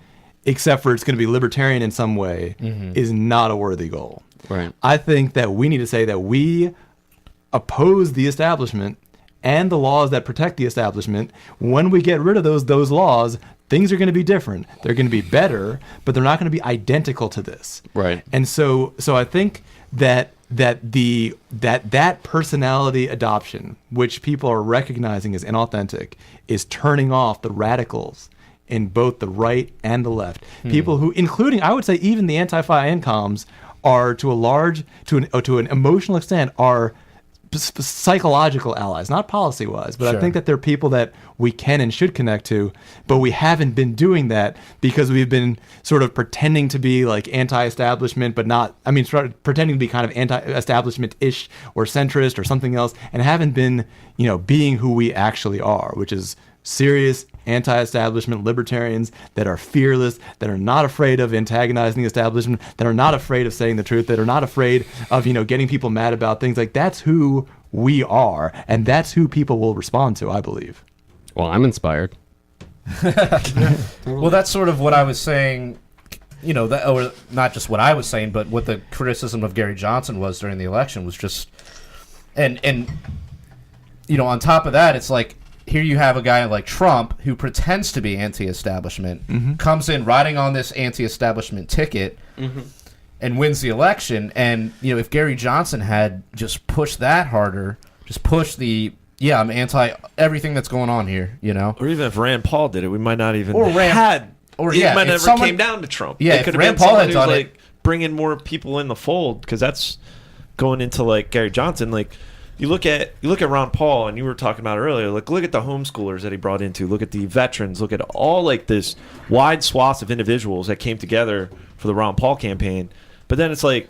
except for it's going to be libertarian in some way, is not a worthy goal. Right. I think that we need to say that we oppose the establishment and the laws that protect the establishment. When we get rid of those laws, things are going to be different. They're going to be better, but they're not going to be identical to this. Right. And so I think that personality adoption, which people are recognizing as inauthentic, is turning off the radicals in both the right and the left. People who, including, I would say, even the anti-Fi ANCOMs, are to an emotional extent, are psychological allies, not policy-wise, but Sure. I think that they're people that we can and should connect to, but we haven't been doing that because we've been sort of pretending to be like anti-establishment, but not, I mean, pretending to be kind of anti-establishment-ish or centrist or something else, and haven't been, being who we actually are, which is serious anti-establishment libertarians that are fearless, that are not afraid of antagonizing the establishment, that are not afraid of saying the truth, that are not afraid of, getting people mad about things. Like, that's who we are, and that's who people will respond to, I believe. Well, I'm inspired. Well, that's sort of what I was saying, or not just what I was saying, but what the criticism of Gary Johnson was during the election was just, and on top of that, it's like, here you have a guy like Trump who pretends to be anti-establishment, comes in riding on this anti-establishment ticket, and wins the election. And if Gary Johnson had just pushed that harder, just pushed I'm anti everything that's going on here, Or even if Rand Paul did it, we might not even it might never came down to Trump. Yeah, it could if have Rand been Paul had someone done who's, bringing more people in the fold, because that's going into Gary Johnson. You look at Ron Paul, and you were talking about earlier. Look at the homeschoolers that he brought into. Look at the veterans. Look at all this wide swath of individuals that came together for the Ron Paul campaign. But then it's I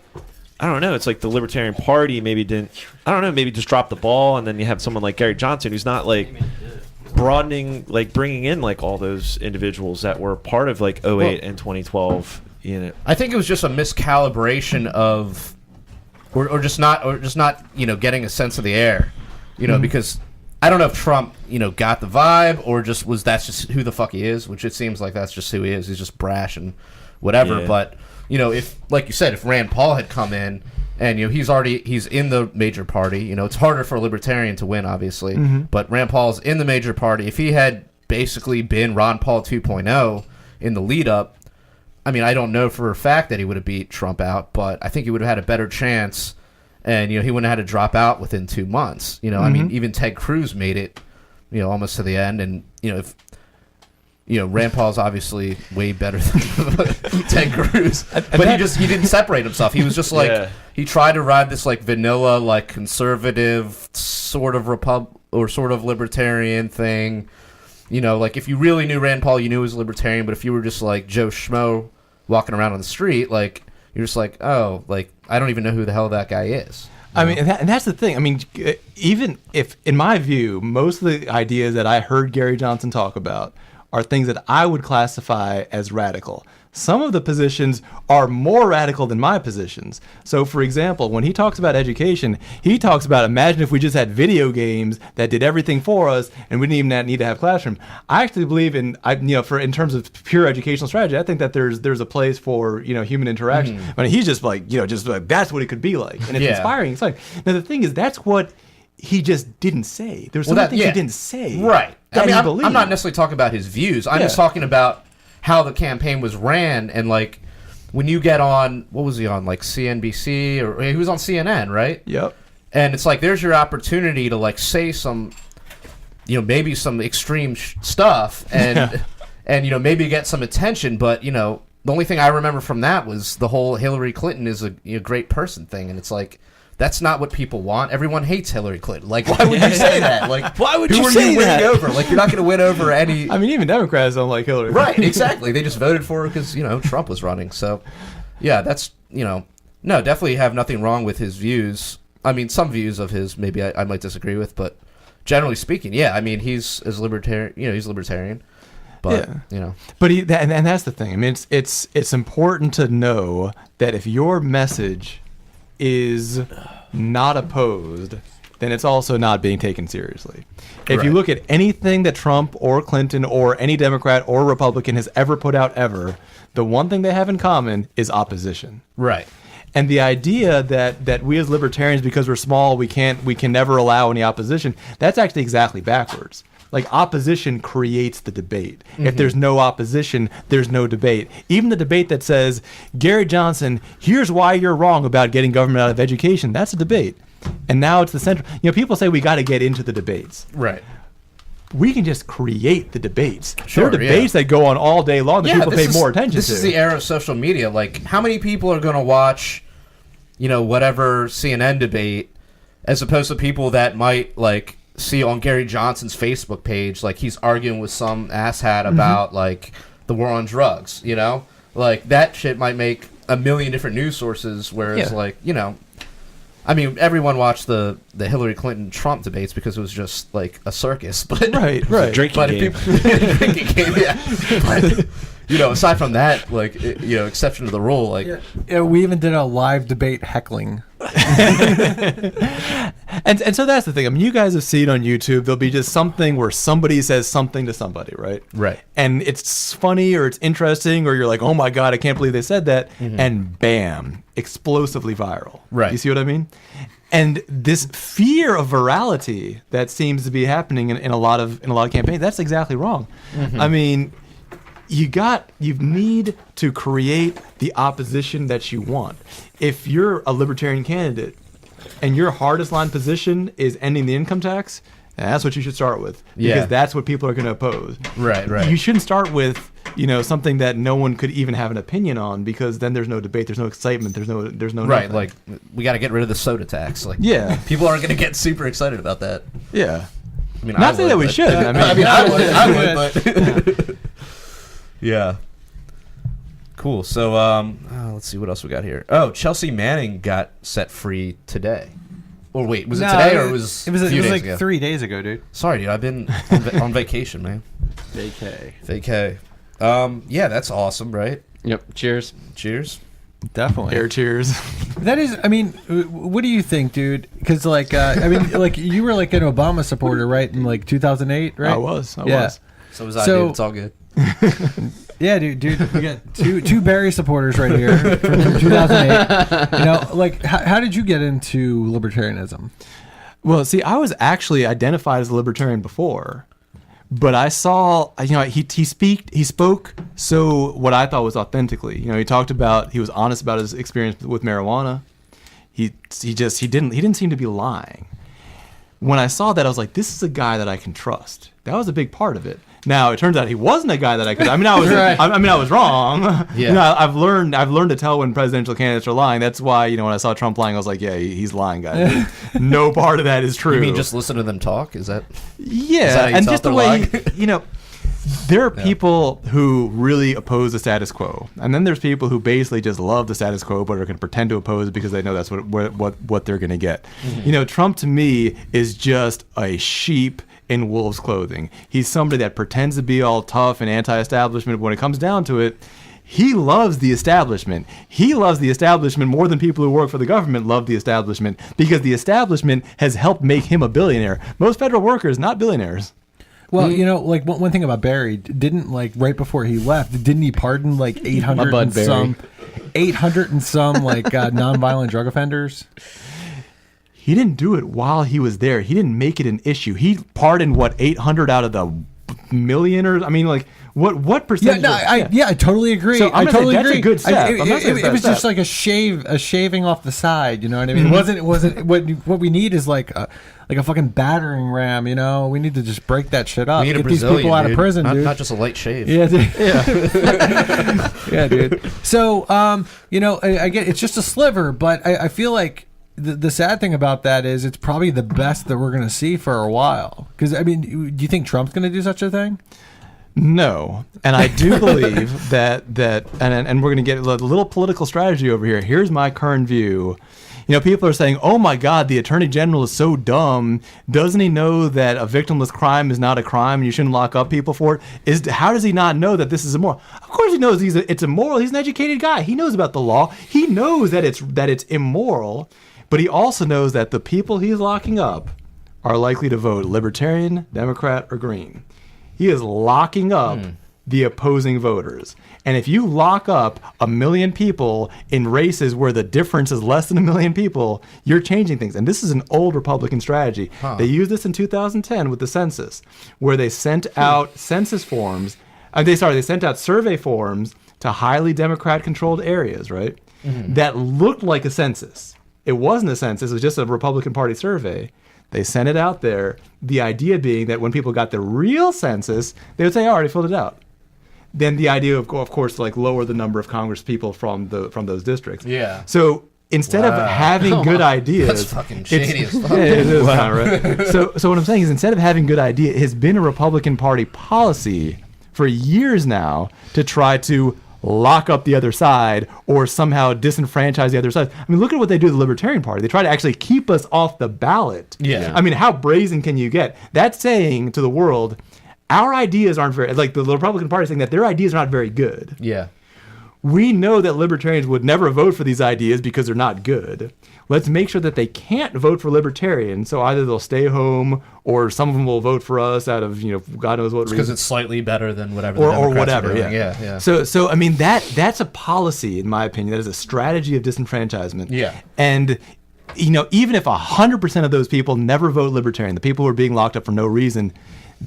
don't know. It's the Libertarian Party maybe didn't. I don't know. Maybe just dropped the ball, and then you have someone like Gary Johnson who's not broadening, bringing in all those individuals that were part of 08 and 2012. I think it was just a miscalibration of. Or just not getting a sense of the air, because I don't know if Trump got the vibe or that's just who the fuck he is, which it seems like that's just who he is. He's just brash and whatever. Yeah. But if, like you said, if Rand Paul had come in and he's in the major party, it's harder for a libertarian to win, obviously. But Rand Paul's in the major party. If he had basically been Ron Paul 2.0 in the lead up. I mean, I don't know for a fact that he would have beat Trump out, but I think he would have had a better chance, and he wouldn't have had to drop out within 2 months. I mean, even Ted Cruz made it, almost to the end, and if Rand Paul's obviously way better than Ted Cruz, but he didn't separate himself. He was just he tried to ride this vanilla conservative sort of sort of libertarian thing. If you really knew Rand Paul, you knew he was a libertarian, but if you were just Joe Schmo walking around on the street, you're just I don't even know who the hell that guy is. I mean, and that's the thing. I mean, even if, in my view, most of the ideas that I heard Gary Johnson talk about are things that I would classify as radical. Some of the positions are more radical than my positions. So, for example, when he talks about education, he talks about, imagine if we just had video games that did everything for us and we didn't even need to have classroom. I actually believe in terms of pure educational strategy, I think that there's a place for human interaction. I mean, he's just that's what it could be like, and it's inspiring. It's now the thing is, that's what he just didn't say. There's some things he didn't say, right? That I he mean, believed. I'm not necessarily talking about his views. I'm just talking about how the campaign was ran, and when you get on, what was he on, CNBC, or he was on CNN, right? Yep. And it's there's your opportunity to say some, maybe some extreme stuff, and and maybe get some attention. But the only thing I remember from that was the whole Hillary Clinton is a great person thing, and it's that's not what people want. Everyone hates Hillary Clinton. Why would you say that? Why would who you are say you winning that? over? You're not going to win over any. I mean, even Democrats don't like Hillary. Right, exactly. They just voted for her because Trump was running. So, yeah, that's no, definitely have nothing wrong with his views. I mean, some views of his maybe I might disagree with, but generally speaking, yeah. I mean, he's as libertarian. He's libertarian. But but and that's the thing. I mean, it's important to know that if your message is not opposed, then it's also not being taken seriously. If you look at anything that Trump or Clinton or any Democrat or Republican has ever put out ever, the one thing they have in common is opposition. Right. And the idea that we as libertarians, because we're small, we can never allow any opposition, that's actually exactly backwards. Opposition creates the debate. If there's no opposition, there's no debate. Even the debate that says, Gary Johnson, here's why you're wrong about getting government out of education, that's a debate. And now it's the central. People say we got to get into the debates. Right. We can just create the debates. Sure, there are debates that go on all day long that people pay more attention to. This is the era of social media. How many people are going to watch, whatever CNN debate, as opposed to people that might, see on Gary Johnson's Facebook page, he's arguing with some asshat about, the war on drugs, that shit might make a million different news sources, whereas, I mean, everyone watched the Hillary Clinton-Trump debates because it was just, a circus, but... Right. Drinking game. Drinking game, yeah. But, aside from that, exception to the rule, we even did a live debate heckling. And so that's the thing. I mean, you guys have seen on YouTube, there'll be just something where somebody says something to somebody, right? Right. And it's funny or it's interesting or you're like, oh my God, I can't believe they said that. And bam, explosively viral. Right. You see what I mean? And this fear of virality that seems to be happening in a lot of campaigns, that's exactly wrong. I mean, you need to create the opposition that you want. If you're a libertarian candidate and your hardest line position is ending the income tax, that's what you should start with, because that's what people are going to oppose. Right. You shouldn't start with something that no one could even have an opinion on, because then there's no debate, there's no excitement, there's no Right, nothing. like we got to get rid of the soda tax. Like, Yeah. people aren't going to get super excited about that. Yeah. I mean, Not saying that we should. I mean, I would, but yeah. Cool. So, let's see what else we got here. Oh, Chelsea Manning got set free today. Or wait, was it today or was it was a few days like ago? 3 days ago, dude. Sorry, dude. I've been on vacation, man. Vacay. Yeah, that's awesome, right? Yep. Cheers. Cheers. Definitely. air cheers. That is, I mean, what do you think, dude? Because like, I mean, like you were like an Obama supporter, right? In like 2008, right? I was. So was I, So- dude. It's all good. Yeah, dude, we got two Barry supporters right here from 2008. Like, how did you get into libertarianism? Well, see, I was actually identified as a libertarian before, but I saw, he spoke so what I thought was authentically. He was honest about his experience with marijuana. He didn't seem to be lying. When I saw that, I was like, this is a guy that I can trust. That was a big part of it. Now it turns out he wasn't a guy that I could. I mean, I was. Right. I was wrong. Yeah. I've learned to tell when presidential candidates are lying. That's why when I saw Trump lying, I was like, yeah, he's lying, guys. No part of that is true. You mean just listen to them talk? Is that? Yeah, Is that how you and tell just the they're way lying? there are people who really oppose the status quo, and then there's people who basically just love the status quo but are going to pretend to oppose it because they know that's what they're going to get. Mm-hmm. Trump to me is just a sheep in wolf's clothing. He's somebody that pretends to be all tough and anti-establishment. When it comes down to it, he loves the establishment. He loves the establishment more than people who work for the government love the establishment, because the establishment has helped make him a billionaire. Most federal workers, not billionaires. Well, like one thing about Barry, didn't like right before he left, didn't he pardon like 800 bud and Barry. some 800 and some like nonviolent drug offenders? He didn't do it while he was there. He didn't make it an issue. He pardoned 800 out of the million, or I mean, like what percentage? I totally agree. So I'm I gonna say totally that's a agree. good step. I'm not saying it's a It bad was just step. like a shaving off the side. You know what I mean? It wasn't what we need is like a fucking battering ram. We need to just break that shit up. We need a Get these Brazilian, people out of dude. prison, dude. Not just a light shave. Yeah, dude. Yeah, dude. So, I get it's just a sliver, but I feel like the sad thing about that is it's probably the best that we're going to see for a while. Because, I mean, do you think Trump's going to do such a thing? No, and I do believe that and we're going to get a little political strategy over here. Here's my current view. People are saying, "Oh my God, the Attorney General is so dumb. Doesn't he know that a victimless crime is not a crime and you shouldn't lock up people for it? How does he not know that this is immoral? Of course he knows it's immoral. He's an educated guy. He knows about the law. He knows that it's immoral, but he also knows that the people he's locking up are likely to vote Libertarian, Democrat, or Green. He is locking up the opposing voters. And if you lock up 1 million people in races where the difference is less than 1 million people, you're changing things. And this is an old Republican strategy. They used this in 2010 with the census, where they sent out census forms. They sent out survey forms to highly Democrat-controlled areas, right? That looked like a census. It wasn't a census. It was just a Republican Party survey. They sent it out there, the idea being that when people got the real census, they would say, I already filled it out. Then the idea, of course, to like lower the number of Congress people from those districts. Yeah. So instead of having good ideas, That's fucking shady as fuck. Yeah, it is kind of right. So what I'm saying is, instead of having good idea, it has been a Republican Party policy for years now to try to lock up the other side or somehow disenfranchise the other side. I mean, look at what they do to the Libertarian Party. They try to actually keep us off the ballot. Yeah. I mean, how brazen can you get? That's saying to the world, our ideas aren't very, like the Republican Party saying that their ideas are not very good. Yeah. We know that libertarians would never vote for these ideas because they're not good. Let's make sure that they can't vote for libertarians. So either they'll stay home or some of them will vote for us out of, God knows what reason. Because it's slightly better than whatever Or the Democrats whatever, are doing. yeah. Yeah. So I mean, that's a policy, in my opinion. That is a strategy of disenfranchisement. Yeah. And, even if 100% of those people never vote libertarian, the people who are being locked up for no reason,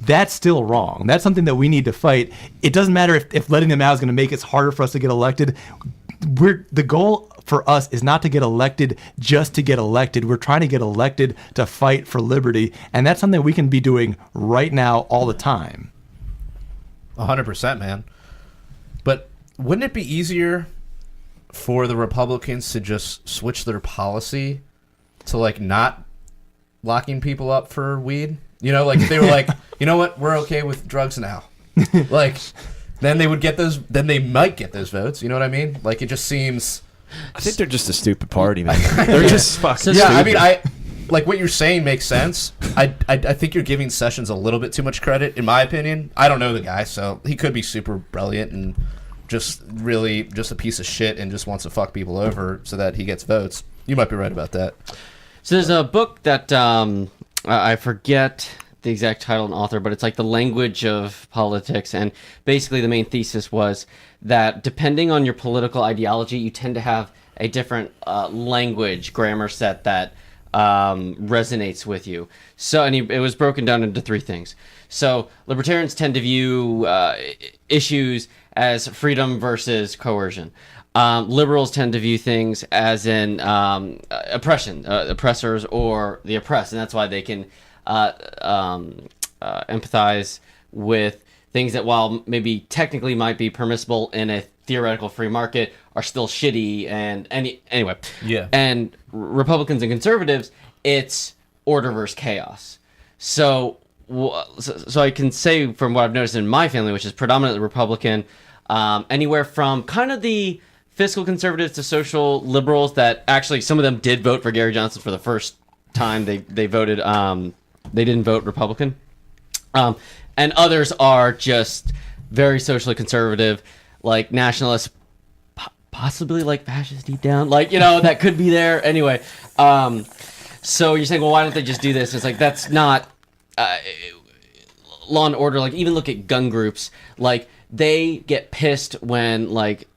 That's still wrong. That's something that we need to fight. It doesn't matter if letting them out is going to make it harder for us to get elected. The goal for us is not to get elected just to get elected. We're trying to get elected to fight for liberty, and that's something we can be doing right now all the time. 100%, man. But wouldn't it be easier for the Republicans to just switch their policy to like not locking people up for weed? You know, like if they were like, you know what, we're okay with drugs now. Like, then they would get those. Then they might get those votes. You know what I mean? Like, it just seems. I think they're just a stupid party, man. They're just fucking Yeah, stupid. I mean, like what you're saying makes sense. I think you're giving Sessions a little bit too much credit, in my opinion. I don't know the guy, so he could be super brilliant and just really just a piece of shit and just wants to fuck people over so that he gets votes. You might be right about that. So there's a book that I forget the exact title and author, but it's like The Language of Politics, and basically the main thesis was that depending on your political ideology, you tend to have a different language, grammar set that resonates with you. So, and it was broken down into three things. So libertarians tend to view issues as freedom versus coercion. Liberals tend to view things as in oppression, oppressors or the oppressed, and that's why they can empathize with things that, while maybe technically might be permissible in a theoretical free market, are still shitty. And anyway, Yeah. And Republicans and conservatives, it's order versus chaos. So I can say from what I've noticed in my family, which is predominantly Republican, anywhere from kind of the fiscal conservatives to social liberals that actually some of them did vote for Gary Johnson for the first time. They voted, they didn't vote Republican. And others are just very socially conservative, like nationalists, possibly like fascists deep down, like, you know, that could be there. Anyway, so you're saying, well, why don't they just do this? It's like, that's not law and order. Like, even look at gun groups. Like, they get pissed when, like,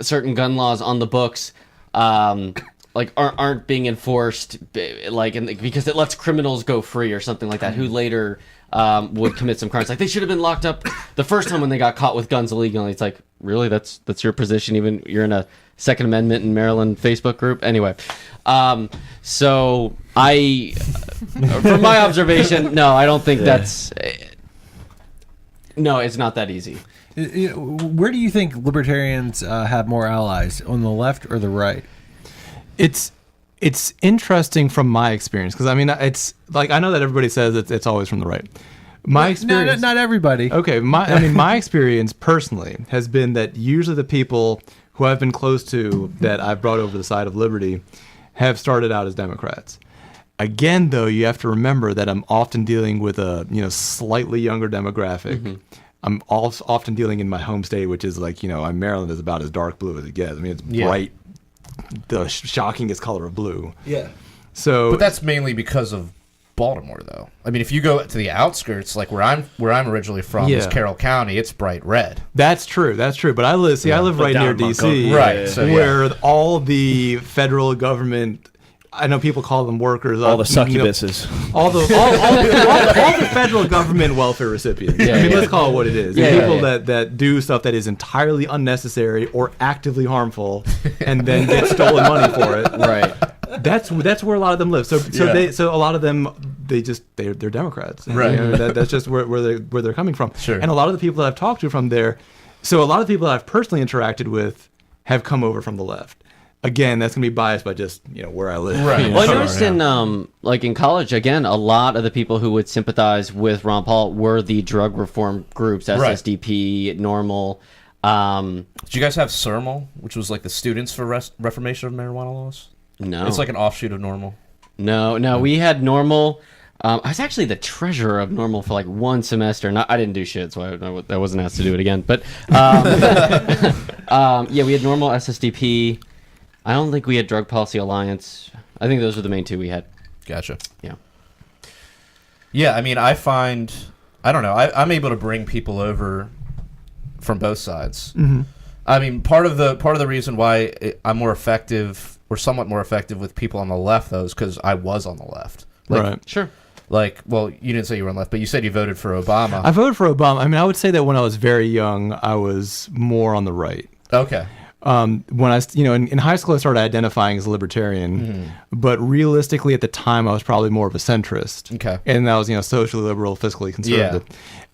certain gun laws on the books like aren't being enforced, like, because it lets criminals go free or something like that, who later would commit some crimes. Like, they should have been locked up the first time when they got caught with guns illegally. It's like, really, that's your position? Even you're in a Second Amendment in Maryland Facebook group. Anyway, so I, from my observation, no, I don't think that's. No, it's not that easy. You know, where do you think libertarians have more allies, on the left or the right? It's interesting from my experience, because I mean, it's like, I know that everybody says it's always from the right. My experience, not everybody. Okay, my experience personally has been that usually the people who I've been close to that I've brought over the side of liberty have started out as Democrats. Again, though, you have to remember that I'm often dealing with a slightly younger demographic. Mm-hmm. I'm often dealing in my home state, which is like, Maryland is about as dark blue as it gets. I mean, it's bright, the shockingest color of blue. Yeah. So, but that's mainly because of Baltimore, though. I mean, if you go to the outskirts, like where I'm originally from, is Carroll County. It's bright red. That's true. But I live right near DC, right? So, where all the federal government. I know people call them workers. All the succubuses. All the federal government welfare recipients. Let's call it what it is. People that do stuff that is entirely unnecessary or actively harmful, and then get stolen money for it. Right. That's where a lot of them live. So a lot of them they're Democrats. Right. That's just where they're coming from. Sure. And a lot of the people that I've talked to from there. So a lot of the people that I've personally interacted with have come over from the left. Again, that's going to be biased by just, where I live. Right. Well, I noticed in college, again, a lot of the people who would sympathize with Ron Paul were the drug reform groups, SSDP, Normal. Did you guys have SERML, which was like the Students for Reformation of Marijuana Laws? No. It's like an offshoot of Normal. No, we had Normal. I was actually the treasurer of Normal for like one semester. I didn't do shit, so I wasn't asked to do it again. But we had Normal, SSDP. I don't think we had Drug Policy Alliance. I think those were the main two we had. Gotcha. Yeah. Yeah, I mean, I don't know, I'm able to bring people over from both sides. Mm-hmm. I mean, part of the reason why I'm more effective, or somewhat more effective with people on the left, though, is because I was on the left. Like, right. Sure. Like, well, you didn't say you were on left, but you said you voted for Obama. I voted for Obama. I mean, I would say that when I was very young, I was more on the right. Okay. When I, in high school, I started identifying as a libertarian, but realistically, at the time, I was probably more of a centrist. Okay. And that was, socially liberal, fiscally conservative.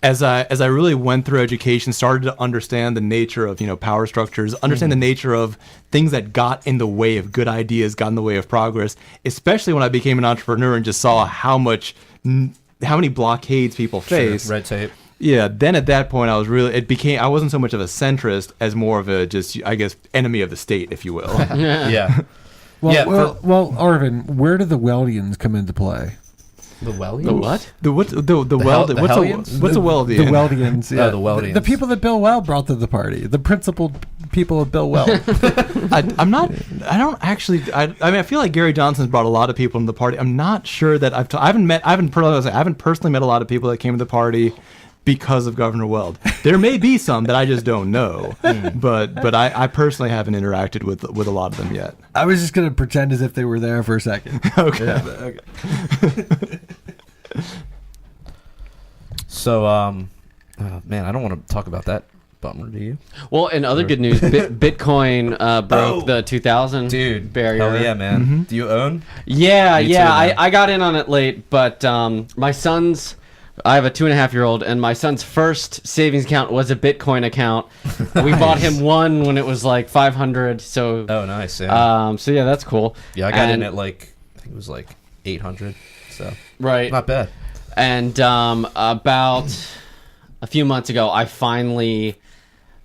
As I really went through education, started to understand the nature of, power structures, understand the nature of things that got in the way of good ideas, got in the way of progress, especially when I became an entrepreneur and just saw how many blockades people face. Red tape. Yeah, then at that point, I wasn't so much of a centrist as more of a enemy of the state, if you will. Yeah. Well, Arvin, where do the Weldians come into play? The Weldians? The what? What's a Hellions? what's a Weldian? The Weldians, yeah. Oh, the Weldians. The people that Bill Weld brought to the party. The principal people of Bill Weld. I feel like Gary Johnson's brought a lot of people into the party. I'm not sure that I haven't personally met a lot of people that came to the party because of Governor Weld. There may be some that I just don't know, but I personally haven't interacted with a lot of them yet. I was just going to pretend as if they were there for a second. Okay. Yeah, okay. So, man, I don't want to talk about that bummer, do you? Well, in other good news, Bitcoin broke the 2,000 barrier. Hell yeah, man. Mm-hmm. Do you own? Yeah, Me too, yeah. man. I got in on it late, but I have a 2.5-year-old, and my son's first savings account was a Bitcoin account. We bought him one when it was like 500. So, Oh, nice. Yeah. so yeah, that's cool. Yeah, I got in at I think it was 800. So Right. not bad. And about a few months ago, I finally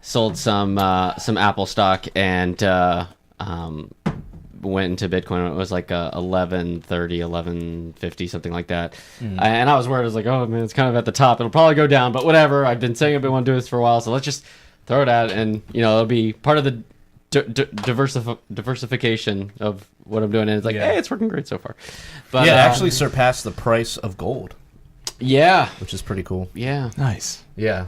sold some Apple stock and went into Bitcoin. It was like 1130, 1150, something like that. And I was worried. I was like, oh man, it's kind of at the top. It'll probably go down, but whatever. I've been saying I've been wanting to do this for a while, so let's just throw it at it, and it'll be part of the diversification of what I'm doing. And it's like, hey, it's working great so far. But Yeah, it actually surpassed the price of gold, yeah, which is pretty cool. yeah. Nice. Yeah.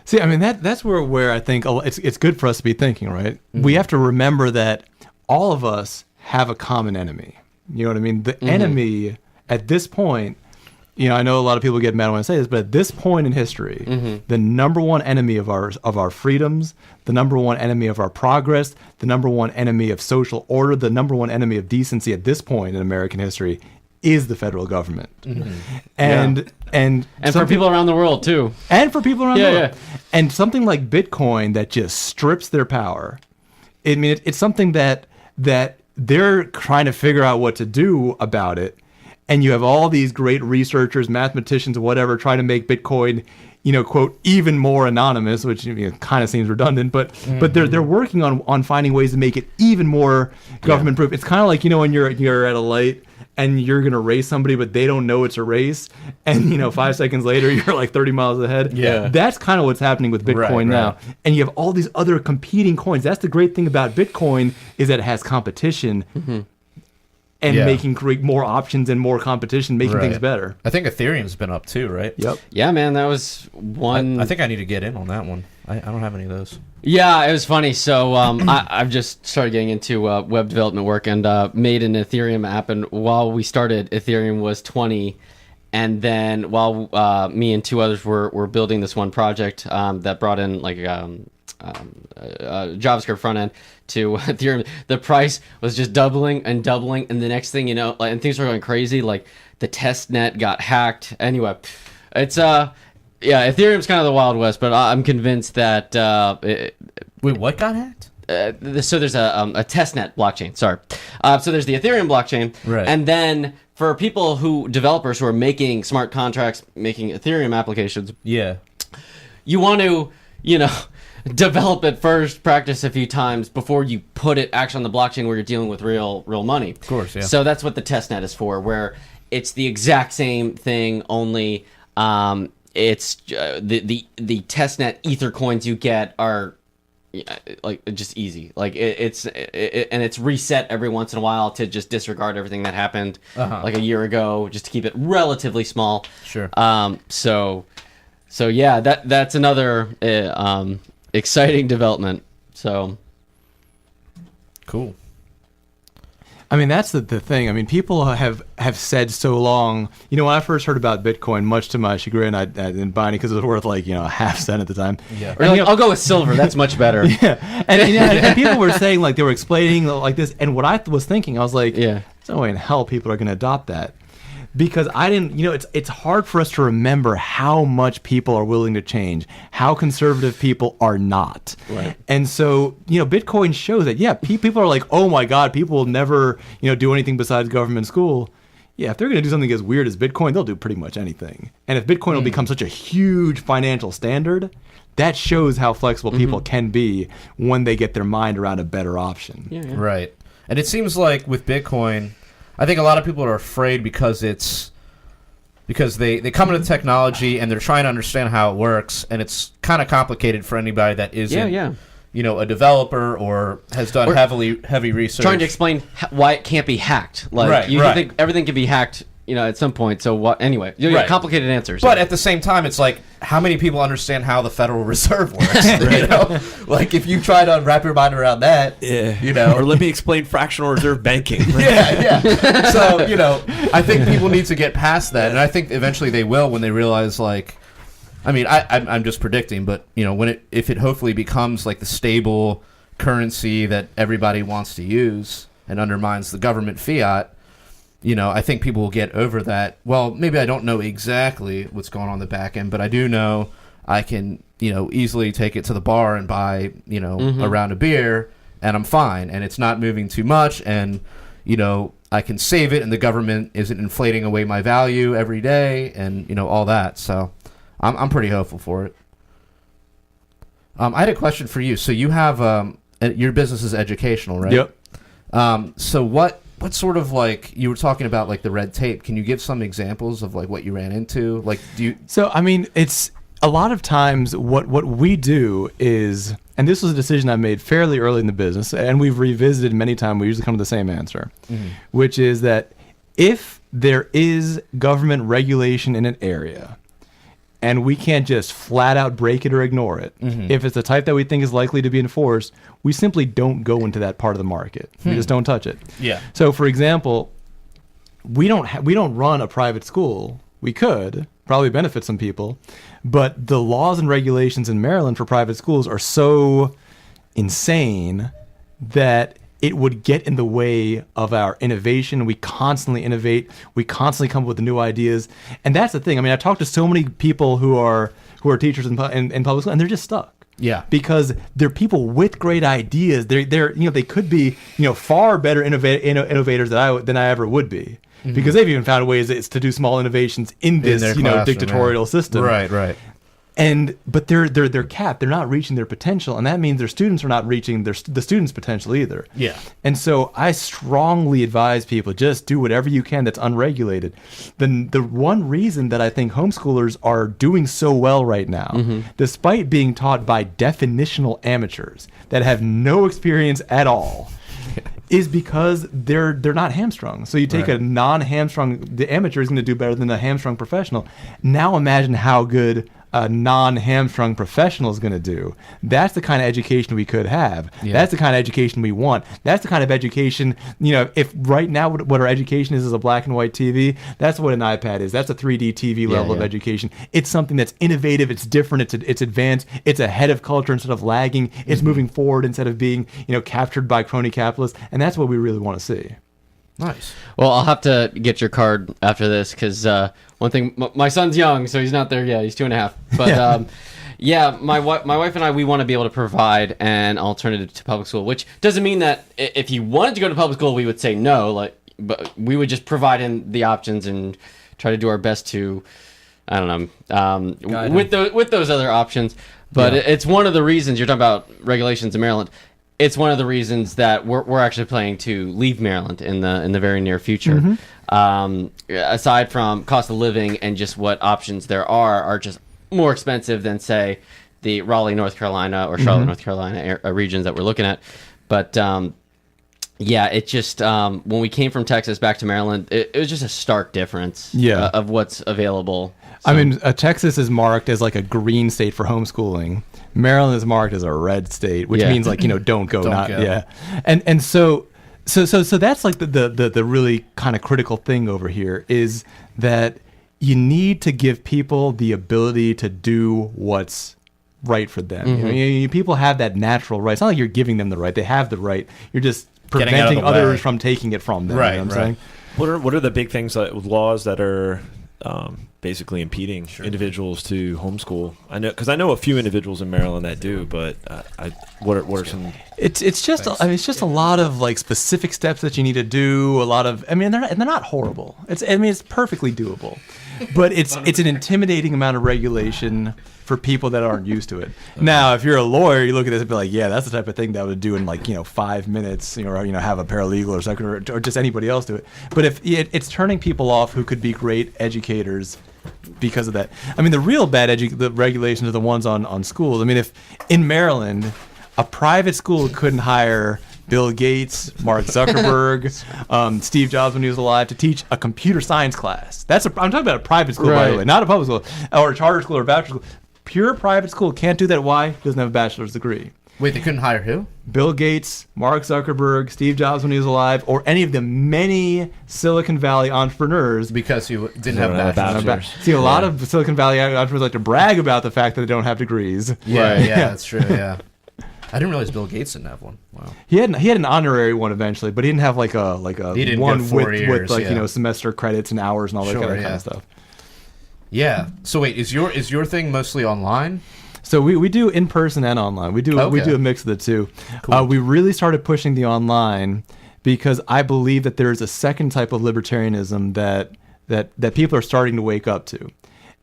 See, I mean that's where I think it's good for us to be thinking, right? We have to remember that all of us have a common enemy. You know what I mean? The enemy at this point, I know a lot of people get mad when I say this, but at this point in history, the number one enemy of our freedoms, the number one enemy of our progress, the number one enemy of social order, the number one enemy of decency at this point in American history is the federal government. And For people around the world too. And for people around the world. Yeah. And something like Bitcoin that just strips their power. I mean, it's something that they're trying to figure out what to do about it. And you have all these great researchers, mathematicians, whatever, trying to make Bitcoin, quote, even more anonymous, which kind of seems redundant, but they're working on finding ways to make it even more government proof. It's kind of like, when you're at a light and you're going to race somebody, but they don't know it's a race. And, 5 seconds later, you're like 30 miles ahead. Yeah. That's kind of what's happening with Bitcoin now. And you have all these other competing coins. That's the great thing about Bitcoin is that it has competition and create more options and more competition, making things better. I think Ethereum's been up too, right? Yep. Yeah, man, that was one. I think I need to get in on that one. I don't have any of those. Yeah, it was funny. So I've just started getting into web development work and made an Ethereum app. And while we started, Ethereum was 20. And then while me and two others were building this one project that brought in like JavaScript front end to Ethereum, the price was just doubling and doubling. And the next thing you know, and things were going crazy. Like the test net got hacked. Anyway, it's yeah, Ethereum's kind of the Wild West, but I'm convinced that Wait, what got hacked? So there's a testnet blockchain. Sorry. So there's the Ethereum blockchain, Right. And then for developers who are making smart contracts, making Ethereum applications, Yeah. you want to, develop it first, practice a few times before you put it actually on the blockchain where you're dealing with real money. Of course, yeah. So that's what the testnet is for, where it's the exact same thing, only it's the testnet ether coins you get are like just easy. Like it's reset every once in a while to just disregard everything that happened like a year ago, just to keep it relatively small. Sure. So yeah, that's another exciting development. So Cool. I mean, that's the thing. I mean, people have said so long. You know, when I first heard about Bitcoin, much to my chagrin, I didn't buy any because it was worth like, a half cent at the time. Yeah. Or like, I'll go with silver. That's much better. Yeah. And people were saying, like, they were explaining like this. And what I was thinking, I was like, Yeah. there's no way in hell people are going to adopt that. Because I didn't, it's hard for us to remember how much people are willing to change, how conservative people are not. Right. And so, Bitcoin shows that, yeah, people are like, oh my God, people will never, do anything besides government school. Yeah, if they're going to do something as weird as Bitcoin, they'll do pretty much anything. And if Bitcoin will become such a huge financial standard, that shows how flexible people can be when they get their mind around a better option. Yeah. Right. And it seems like with Bitcoin, I think a lot of people are afraid because they come into technology and they're trying to understand how it works, and it's kind of complicated for anybody that isn't, a developer or has done heavy research. Trying to explain why it can't be hacked. Like you think everything can be hacked, at some point. So what? Anyway, complicated answers. But at the same time, it's like, how many people understand how the Federal Reserve works? Like if you try to wrap your mind around that, or let me explain fractional reserve banking. So I think people need to get past that, and I think eventually they will when they realize, like, I mean, I'm just predicting, but if it hopefully becomes like the stable currency that everybody wants to use and undermines the government fiat. I think people will get over that. Well, maybe I don't know exactly what's going on the back end, but I do know I can, easily take it to the bar and buy, a round of beer, and I'm fine. And it's not moving too much, and, I can save it, and the government isn't inflating away my value every day, and, all that. So I'm pretty hopeful for it. I had a question for you. So you have your business is educational, right? Yep. So what sort of, like, you were talking about, like, the red tape. Can you give some examples of, like, what you ran into? Like, So, I mean, it's a lot of times what we do is, and this was a decision I made fairly early in the business, and we've revisited many times, we usually come to the same answer, which is that if there is government regulation in an area, and we can't just flat out break it or ignore it. If it's the type that we think is likely to be enforced, we simply don't go into that part of the market. We just don't touch it. Yeah. So, for example, we don't run a private school. We could probably benefit some people, but the laws and regulations in Maryland for private schools are so insane that it would get in the way of our innovation. We constantly innovate. We constantly come up with new ideas. And that's the thing. I mean, I talked to so many people who are teachers in public school, and they're just stuck. Yeah. Because they're people with great ideas. They could be, far better innovators than I ever would be. Because they've even found ways to do small innovations in this, dictatorial system. Right. But they're capped. They're not reaching their potential, and that means their students are not reaching the students' potential either. Yeah. And so I strongly advise people, just do whatever you can that's unregulated. The one reason that I think homeschoolers are doing so well right now, despite being taught by definitional amateurs that have no experience at all, is because they're not hamstrung. So you take a non-hamstrung, the amateur is going to do better than a hamstrung professional. Now imagine how good a non-hamstrung professional is going to do. That's the kind of education we could have. Yeah. That's the kind of education we want. That's the kind of education, if right now what our education is a black and white TV, that's what an iPad is. That's a 3D TV level of education. It's something that's innovative, it's different, it's advanced, it's ahead of culture instead of lagging, it's moving forward instead of being, captured by crony capitalists, and that's what we really want to see. Nice. Well, I'll have to get your card after this because one thing, my son's young, so he's not there yet. He's 2.5. But my wife and I, we want to be able to provide an alternative to public school, which doesn't mean that if he wanted to go to public school, we would say no. But we would just provide him the options and try to do our best to, I don't know, with those other options. But it's one of the reasons you're talking about regulations in Maryland. It's one of the reasons that we're actually planning to leave Maryland in the very near future. Aside from cost of living and just what options there are just more expensive than, say, the Raleigh, North Carolina or Charlotte, North Carolina regions that we're looking at. But it just when we came from Texas back to Maryland, it was just a stark difference of what's available. So, I mean, Texas is marked as like a green state for homeschooling. Maryland is marked as a red state, which means don't go. And so So that's like the really kind of critical thing over here is that you need to give people the ability to do what's right for them. People have that natural right. It's not like you're giving them the right; they have the right. You're just Getting out of preventing the way. others from taking it from them. Right, You know what right. I'm saying? What are the big things with laws that are basically impeding individuals to homeschool? I know a few individuals in Maryland that do, but what are some? It's just it's a lot of like specific steps that you need to do. A lot of they're not horrible. It's perfectly doable, but it's an intimidating amount of regulation for people that aren't used to it. Now, if you're a lawyer, you look at this and be like, yeah, that's the type of thing that I would do in 5 minutes, or have a paralegal or secretary or just anybody else do it. But if it's turning people off who could be great educators because of that. The real bad the regulations are the ones on schools. If in Maryland, a private school couldn't hire Bill Gates, Mark Zuckerberg, Steve Jobs when he was alive to teach a computer science class. I'm talking about a private school, by the Right. way, not a public school or a charter school or a bachelor school. Pure private school can't do that. Why? Doesn't have a bachelor's degree. Wait, they couldn't hire who? Bill Gates, Mark Zuckerberg, Steve Jobs when he was alive, or any of the many Silicon Valley entrepreneurs. Because you didn't have don't have bachelor's. bachelor's. See, a lot of Silicon Valley entrepreneurs like to brag about the fact that they don't have degrees. Yeah, Right. yeah, that's true. Yeah, I didn't realize Bill Gates didn't have one. Wow. He had an honorary one eventually, but he didn't have like a He didn't one go 4 with years, yeah. semester credits and hours and all that Sure, kind yeah. of stuff. Yeah. So wait, is your thing mostly online? So we do in person and online. We do Okay. a mix of the two. Cool. We really started pushing the online because I believe that there is a second type of libertarianism that people are starting to wake up to.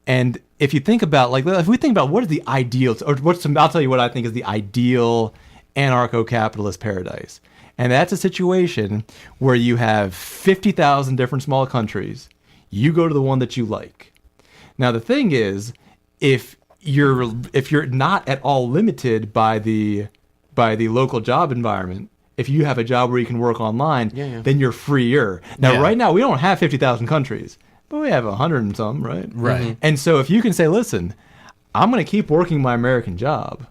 And if you think about if we think about what is the ideal, I'll tell you what I think is the ideal anarcho-capitalist paradise. And that's a situation where you have 50,000 different small countries. You go to the one that you like. Now the thing is, if you're not at all limited by the local job environment, if you have a job where you can work online, then you're freer. Now, Yeah. right now, we don't have 50,000 countries, but we have 100 and some, right? Right. Mhm. And so if you can say, listen, I'm going to keep working my American job,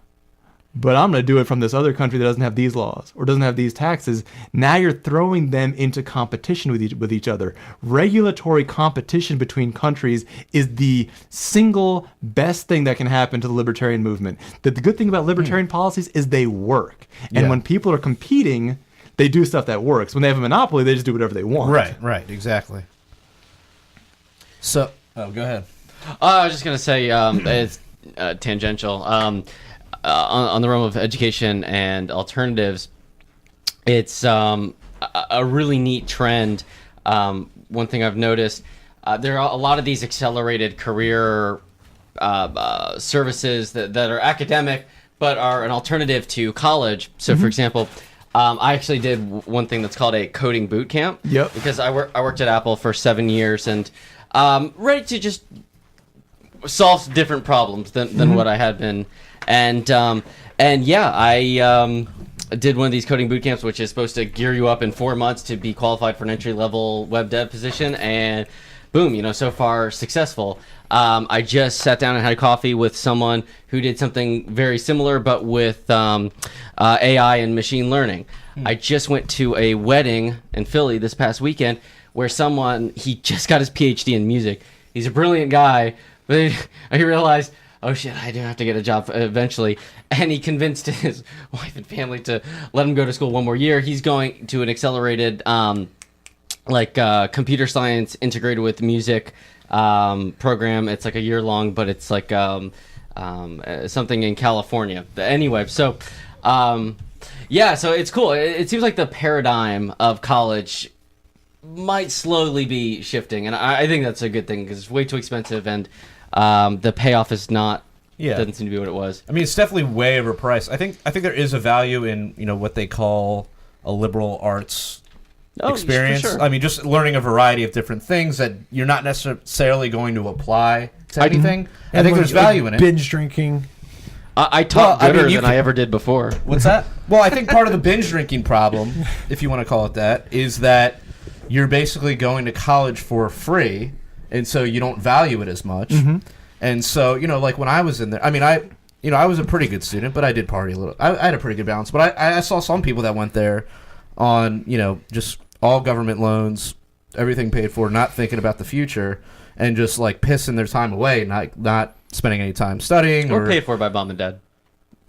but I'm going to do it from this other country that doesn't have these laws or doesn't have these taxes. Now you're throwing them into competition with each other. Regulatory competition between countries is the single best thing that can happen to the libertarian movement. The good thing about libertarian policies is they work. And Yeah. when people are competing, they do stuff that works. When they have a monopoly, they just do whatever they want. Right, exactly. So, go ahead. I was just gonna say it's tangential. On the realm of education and alternatives, it's a really neat trend. One thing I've noticed, there are a lot of these accelerated career services that are academic but are an alternative to college. So, for example, I actually did one thing that's called a coding boot camp. Yep. Because I worked at Apple for 7 years and ready to just solve different problems than what I had been. And yeah, I did one of these coding boot camps, which is supposed to gear you up in 4 months to be qualified for an entry-level web dev position. And boom, so far successful. I just sat down and had coffee with someone who did something very similar, but with AI and machine learning. I just went to a wedding in Philly this past weekend where he just got his PhD in music. He's a brilliant guy, but I realized, oh shit, I do have to get a job eventually. And he convinced his wife and family to let him go to school one more year. He's going to an accelerated computer science integrated with music program. It's like a year long, but it's like something in California. Anyway, so yeah, so it's cool. It seems like the paradigm of college might slowly be shifting, and I think that's a good thing because it's way too expensive, and the payoff is not. Yeah. Doesn't seem to be what it was. I mean, it's definitely way overpriced. I think there is a value in what they call a liberal arts experience. For sure. I mean, just learning a variety of different things that you're not necessarily going to apply to anything. I think there's value in it. Binge drinking. I taught Well, I mean, better you than can- I ever did before. What's that? Well, I think part of the binge drinking problem, if you want to call it that, is that you're basically going to college for free, and so you don't value it as much. Mm-hmm. And so, like when I was in there, I mean, I was a pretty good student, but I did party a little. I had a pretty good balance, but I saw some people that went there on, just all government loans, everything paid for, not thinking about the future, and just like pissing their time away, not spending any time studying Or paid for by mom and dad.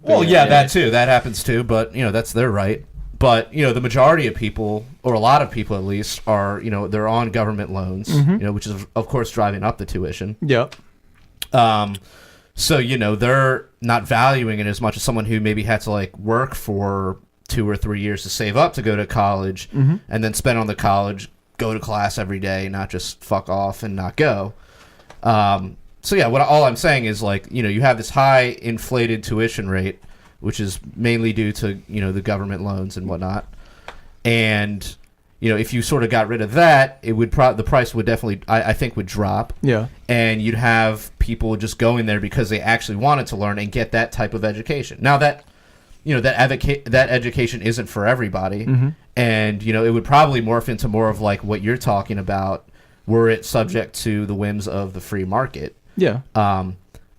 Well, yeah, that too. That happens too, but that's their right. But the majority of people, or a lot of people at least, are they're on government loans, which is of course driving up the tuition. Yep. So they're not valuing it as much as someone who maybe had to like work for 2 or 3 years to save up to go to college, and then spend on the college, go to class every day, not just fuck off and not go. So yeah, all I'm saying is like you have this high inflated tuition rate, which is mainly due to the government loans and whatnot, and if you sort of got rid of that, it would the price would definitely I think would drop. Yeah, and you'd have people just going there because they actually wanted to learn and get that type of education. Now that that education isn't for everybody, and it would probably morph into more of like what you're talking about, were it subject to the whims of the free market. Yeah.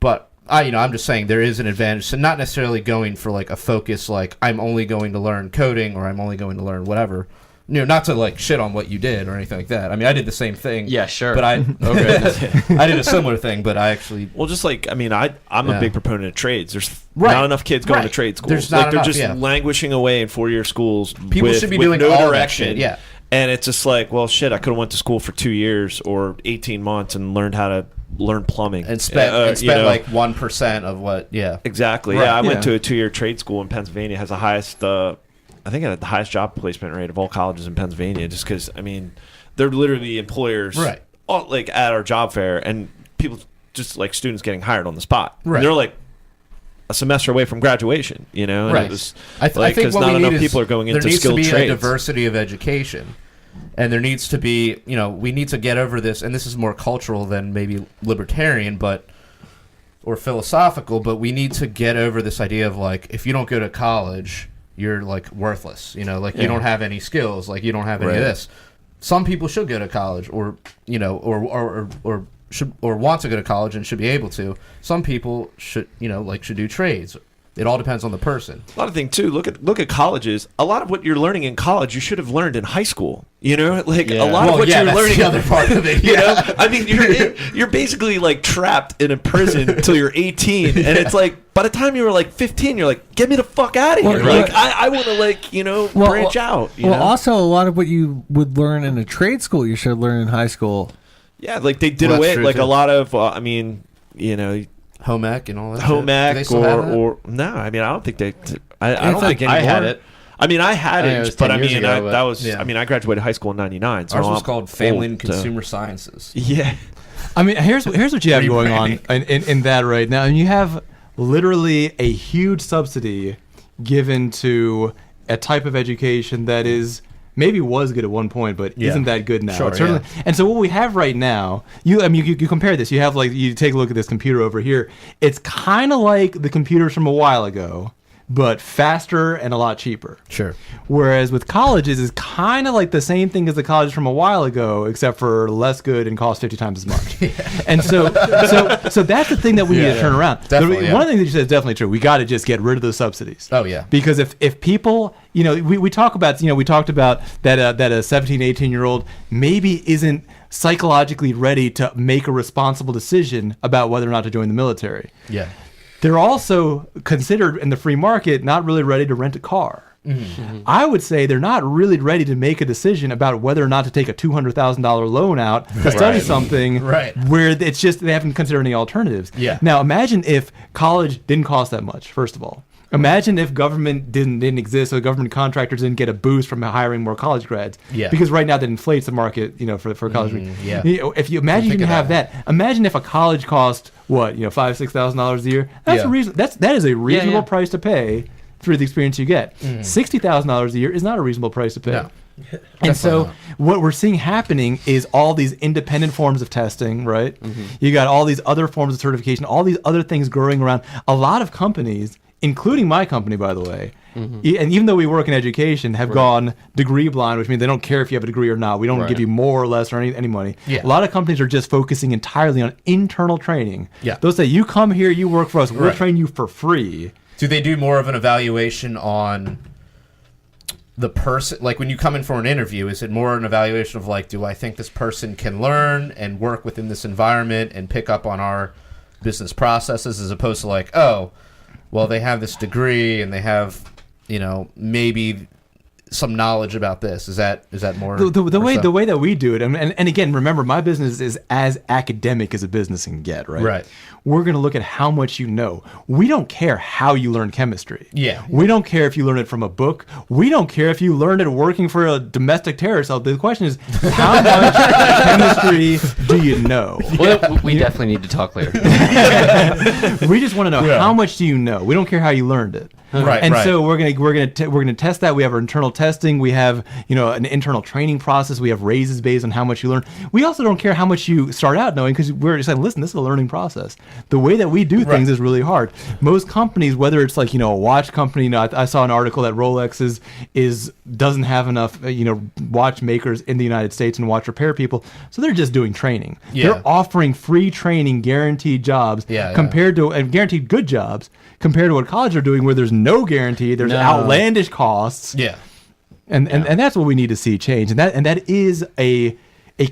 But I'm just saying there is an advantage to not necessarily going for like a focus, like I'm only going to learn coding or I'm only going to learn whatever. Not to like shit on what you did or anything like that. I mean, I did the same thing. Yeah, sure. But I did a similar thing, but I actually just like I'm a big proponent of trades. There's Right. not enough kids going Right. to trade schools. There's not they're enough, just yeah. languishing away in 4-year schools. People with, should be with doing no all that direction. shit, yeah. And it's just like, well, shit, I could have went to school for 2 years or 18 months and learned how to learn plumbing and spent like 1% of what. Yeah, exactly. Right. Yeah, I went Yeah. to a 2-year trade school in Pennsylvania. Has the highest, I think, it had the highest job placement rate of all colleges in Pennsylvania. Just because, I mean, they're literally employers, Right. all, like at our job fair, and people just like students getting hired on the spot. Right. And they're like a semester away from graduation. And Right. it was I like think because what not we enough need people is are going into there needs skilled to be trades. a diversity of education, and there needs to be we need to get over this, and this is more cultural than maybe libertarian, or philosophical, but we need to get over this idea of like if you don't go to college, you're like worthless. You don't have any skills, like you don't have any Right. of this. Some people should go to college, or should or want to go to college and should be able to. Some people should should do trades. It all depends on the person. A lot of things too. Look at colleges. A lot of what you're learning in college, you should have learned in high school. A lot of what you're learning. the other part of it. I mean, you're basically like trapped in a prison until you're 18, and it's like by the time you were like 15, you're like, get me the fuck out of here. Well, like I want to branch out. Also, a lot of what you would learn in a trade school, you should learn in high school. Yeah, like they did Well, that's away true, like too. a lot of. Home ec and all that. Home shit. Do they ec still have that? or no. I mean, I don't think they. I don't think anymore. I had it. I mean, I had it was it, but 10 I years mean, ago, but- that was. Yeah. I mean, I graduated high school in '99. So Ours was I'm called Family and old, so- Consumer Sciences. Yeah. I mean, here's what you have going on in that right now. And you have literally a huge subsidy given to a type of education that is maybe was good at one point, but Yeah. isn't that good now. Sure, It's certainly, And so what we have right now, you compare this. You have you take a look at this computer over here. It's kind of like the computers from a while ago, but faster and a lot cheaper. Sure. Whereas with colleges, it's kind of like the same thing as the colleges from a while ago, except for less good and costs 50 times as much. And so that's the thing that we need to turn around. Definitely, One of the things that you said is definitely true. We got to just get rid of those subsidies. Oh, yeah. Because if people, we talk about, we talked about that a 17, 18-year-old maybe isn't psychologically ready to make a responsible decision about whether or not to join the military. Yeah. They're also considered in the free market not really ready to rent a car. Mm-hmm. I would say they're not really ready to make a decision about whether or not to take a $200,000 loan out to study something where it's just they haven't considered any alternatives. Yeah. Now imagine if college didn't cost that much, first of all. Imagine if government didn't exist, so government contractors didn't get a boost from hiring more college grads. Yeah. Because right now that inflates the market, for college. yeah. If you imagine you Think didn't of have that. that, imagine if a college cost $5,000-$6,000 a year. That's Yeah. that is a reasonable yeah. price to pay through the experience you get. $60,000 a year is not a reasonable price to pay. No. And so what we're seeing happening is all these independent forms of testing, right? You got all these other forms of certification, all these other things growing around. A lot of companies, including my company, by the way, and even though we work in education, have gone degree blind, which means they don't care if you have a degree or not. We don't Right. give you more or less or any money. Yeah. A lot of companies are just focusing entirely on internal training. Yeah. They'll say, you come here, you work for us, we'll Right. train you for free. Do they do more of an evaluation on the person, like when you come in for an interview, is it more an evaluation of like, do I think this person can learn and work within this environment and pick up on our business processes, as opposed to like, oh, well, they have this degree and they have, maybe some knowledge about this. Is that more the way that we do it? And again, remember, my business is as academic as a business can get, right? Right. We're going to look at how much you know. We don't care how you learn chemistry. Yeah. We don't care if you learn it from a book. We don't care if you learned it working for a domestic terrorist cell. The question is, how much chemistry do you know? Well, we definitely need to talk later. We just want to know how much do you know. We don't care how you learned it. Right. And so we're gonna test that. We have our internal testing. We have an internal training process. We have raises based on how much you learn. We also don't care how much you start out knowing, because we're just saying, listen, this is a learning process. The way that we do things is really hard. Most companies, whether it's like a watch company, I saw an article that Rolex doesn't have enough watchmakers in the United States and watch repair people, so they're just doing training. Yeah. They're offering free training, guaranteed jobs, compared to and guaranteed good jobs compared to what colleges are doing, where there's no guarantee, there's outlandish costs. Yeah. And that's what we need to see change. And that is a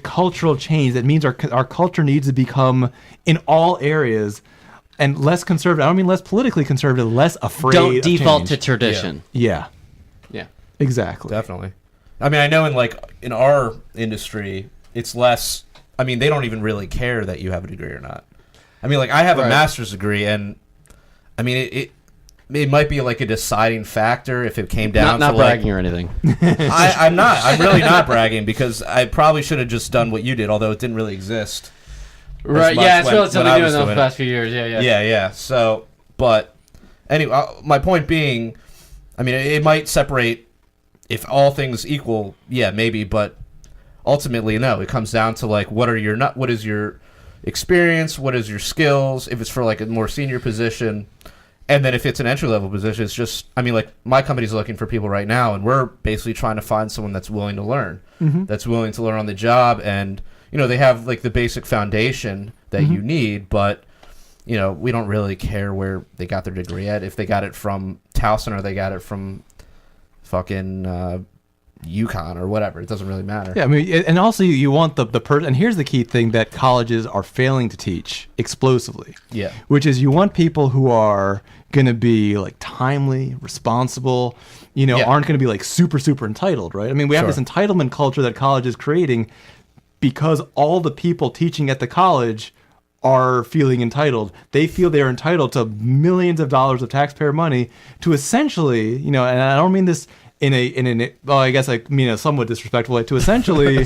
cultural change. That means our culture needs to become, in all areas, and less conservative. I don't mean less politically conservative, less afraid Don't of default change. to tradition. Yeah. Yeah. Exactly. Definitely. I mean, I know in our industry, it's less. I mean, they don't even really care that you have a degree or not. I mean, like, I have a master's degree, and I mean, it might be like a deciding factor if it came down not to bragging or anything. I'm not. I'm really not bragging, because I probably should have just done what you did, although it didn't really exist. Right. Yeah, it's relatively new in the doing past few years. Yeah. Yeah. So, but anyway, my point being, I mean, it might separate if all things equal. Yeah, maybe, but ultimately, no. It comes down to like, what is your experience? What is your skills? If it's for like a more senior position. And then if it's an entry-level position, it's just, I mean, like, my company's looking for people right now, and we're basically trying to find someone that's willing to learn, that's willing to learn on the job. And, they have, like, the basic foundation that you need, but, we don't really care where they got their degree at. If they got it from Towson or they got it from fucking UConn or whatever, it doesn't really matter. Yeah, I mean, and also you want the person, and here's the key thing that colleges are failing to teach explosively. Yeah. Which is, you want people who are going to be like timely, responsible, aren't going to be like super, super entitled, right? I mean, we have this entitlement culture that college is creating because all the people teaching at the college are feeling entitled. They feel they're entitled to millions of dollars of taxpayer money to essentially, and I don't mean this in a well, I guess I mean a somewhat disrespectful way, to essentially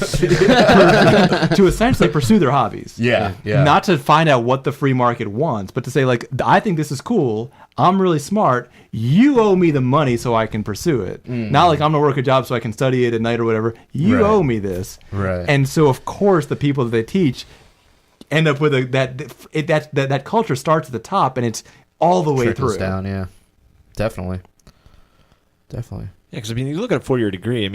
pursue their hobbies. Yeah. Not to find out what the free market wants, but to say, like, I think this is cool. I'm really smart. You owe me the money so I can pursue it. Not like I'm gonna work a job so I can study it at night or whatever. You owe me this. Right. And so, of course, the people that they teach end up with that culture starts at the top and it's all the way Trickles through. down. Yeah. Definitely. Yeah, because I mean, you look at a 4-year degree. I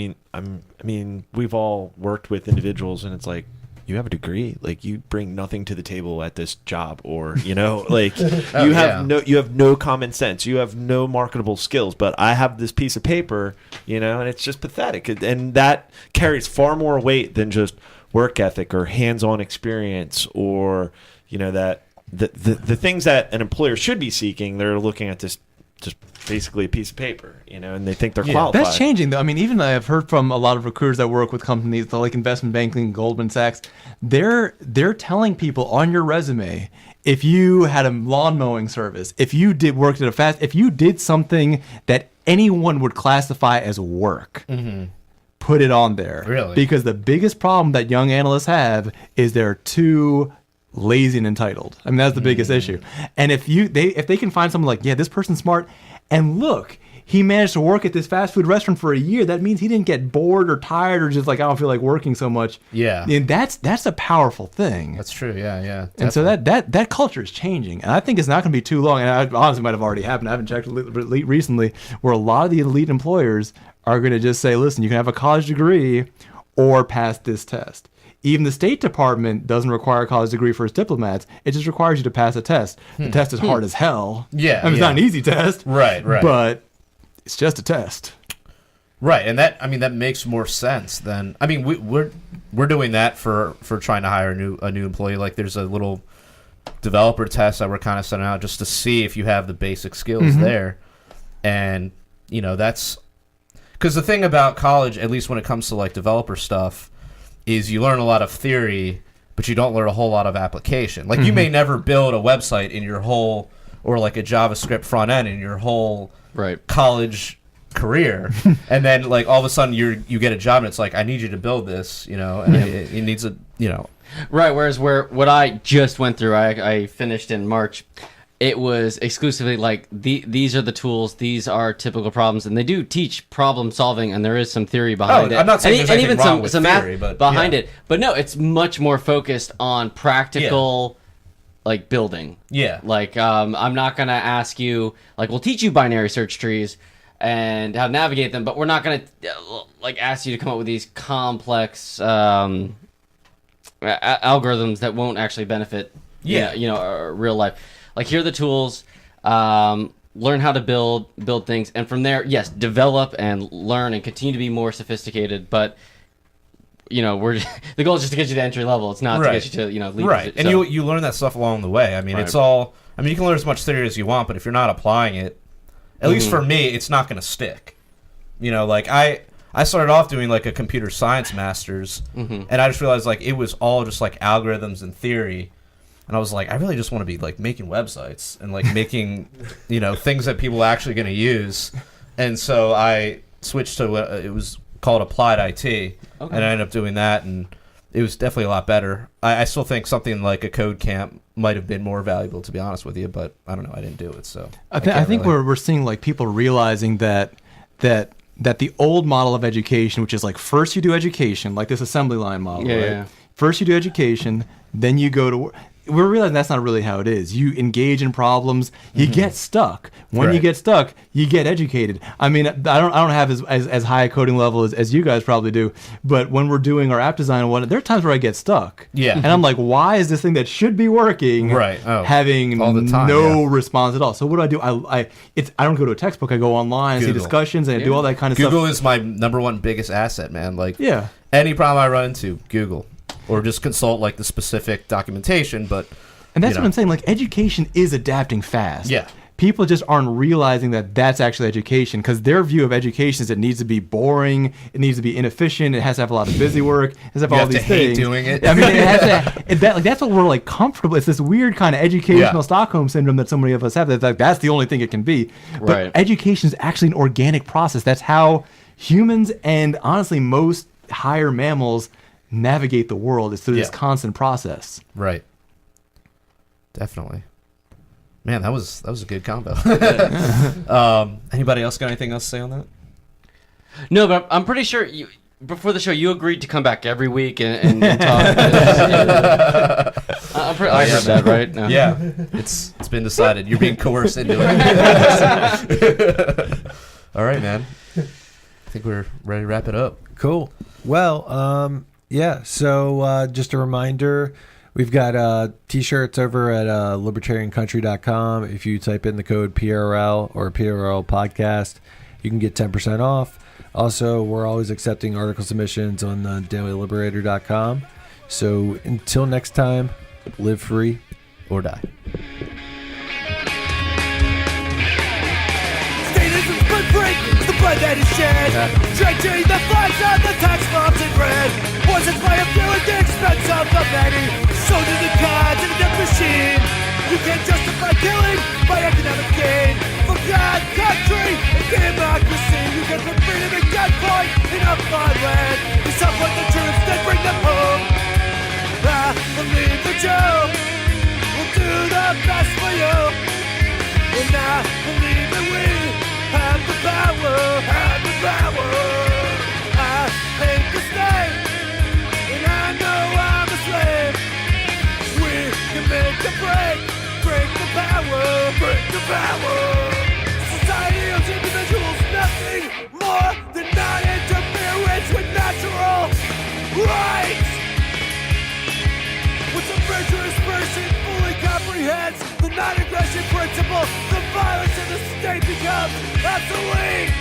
mean, we've all worked with individuals, and it's like, you have a degree, like, you bring nothing to the table at this job, or like you have no common sense, you have no marketable skills. But I have this piece of paper, and it's just pathetic, and that carries far more weight than just work ethic or hands-on experience, or that the things that an employer should be seeking. They're looking at this just basically a piece of paper, and they think they're qualified. That's changing, though. I mean, even I've heard from a lot of recruiters that work with companies like investment banking, Goldman Sachs. They're telling people on your resume, if you had a lawn mowing service, if you worked at if you did something that anyone would classify as work, put it on there. Really? Because the biggest problem that young analysts have is they're too lazy and entitled. I mean, that's the biggest issue. And if they can find someone like, yeah, this person's smart, and look, he managed to work at this fast food restaurant for a year, that means he didn't get bored or tired or just like, I don't feel like working so much. Yeah. And that's a powerful thing. That's true. Yeah. Definitely. And so that culture is changing, and I think it's not going to be too long. And I honestly might have already happened. I haven't checked recently, where a lot of the elite employers are going to just say, listen, you can have a college degree or pass this test. Even the State Department doesn't require a college degree for its diplomats. It just requires you to pass a test. The test is hard as hell. Yeah, I mean, it's not an easy test. Right. But it's just a test. Right, and that makes more sense than we're doing that for trying to hire a new employee. Like there's a little developer test that we're kind of sending out just to see if you have the basic skills there, and that's because the thing about college, at least when it comes to like developer stuff, is you learn a lot of theory, but you don't learn a whole lot of application. Like you may never build a website in your whole, or like a JavaScript front end in your whole college career, and then like all of a sudden you get a job and it's like, I need you to build this, and it needs a right. Whereas what I just went through, I finished in March. It was exclusively like these are the tools, these are typical problems, and they do teach problem solving, and there is some theory behind it. I'm not saying there's anything wrong with some theory, math but behind it. But no, it's much more focused on practical, like building. Yeah. Like I'm not gonna ask you like we'll teach you binary search trees and how to navigate them, but we're not gonna like ask you to come up with these complex algorithms that won't actually benefit real life. Like, here are the tools, learn how to build things, and from there, yes, develop and learn and continue to be more sophisticated, but the goal is just to get you to entry level. It's not to get you to lead. Right. And you learn that stuff along the way. I mean, it's all, you can learn as much theory as you want, but if you're not applying it, at least for me, it's not going to stick. Like I started off doing like a computer science master's, and I just realized like it was all just like algorithms and theory. And I was like, I really just want to be like making websites and like making, things that people are actually going to use. And so I switched to it was called Applied IT, and I ended up doing that, and it was definitely a lot better. I still think something like a code camp might have been more valuable, to be honest with you, but I don't know. I didn't do it, so I think we're seeing like people realizing that the old model of education, which is like first you do education, like this assembly line model, right? Yeah. First you do education, then you go to work. We're realizing that's not really how it is. You engage in problems, you get stuck. When you get stuck, you get educated. I mean, I don't have as high a coding level as you guys probably do, but when we're doing our app design and whatnot, there are times where I get stuck. Yeah. And I'm like, why is this thing that should be working having all the time, response at all? So what do? I don't go to a textbook. I go online, I see discussions, and I do all that kind of stuff. Google is my number one biggest asset, man. Like, any problem I run into, Google. Or just consult like the specific documentation, but and that's what I'm saying. Like, education is adapting fast. Yeah, people just aren't realizing that that's actually education, because their view of education is it needs to be boring, it needs to be inefficient, it has to have a lot of busy work, it has to have all these things. Hate doing it. I mean, it has to. That's what we're like comfortable. It's this weird kind of educational Stockholm syndrome that so many of us have. That's like that's the only thing it can be. But education is actually an organic process. That's how humans and honestly most higher mammals navigate the world, is through this constant process. Right. Definitely. Man, that was a good combo. Anybody else got anything else to say on that? No, but I'm pretty sure before the show you agreed to come back every week and talk. I heard that, right? No. Yeah, it's been decided. You're being coerced into it. All right, man. I think we're ready to wrap it up. Cool. Well, so just a reminder, we've got T-shirts over at libertariancountry.com. If you type in the code PRL or PRL podcast, you can get 10% off. Also, we're always accepting article submissions on dailyliberator.com. So until next time, live free or die. The blood that is shed, drenching the flags on the tax bombs in red. Poisons by a few at the expense of the many. So do the gods in the death machine. You can't justify killing by economic gain. For God, country, and democracy, you can put freedom in gunpoint in a foreign land. You support the troops, then bring them home. I believe that you will do the best for you, and I believe that we have the power, have the power. I hate the state, and I know I'm a slave. We can make a break the power, break the power. Society owes individuals nothing more than non-interference with natural rights. Once a virtuous person fully comprehends the non-aggression principle, the violence in the state becomes obsolete.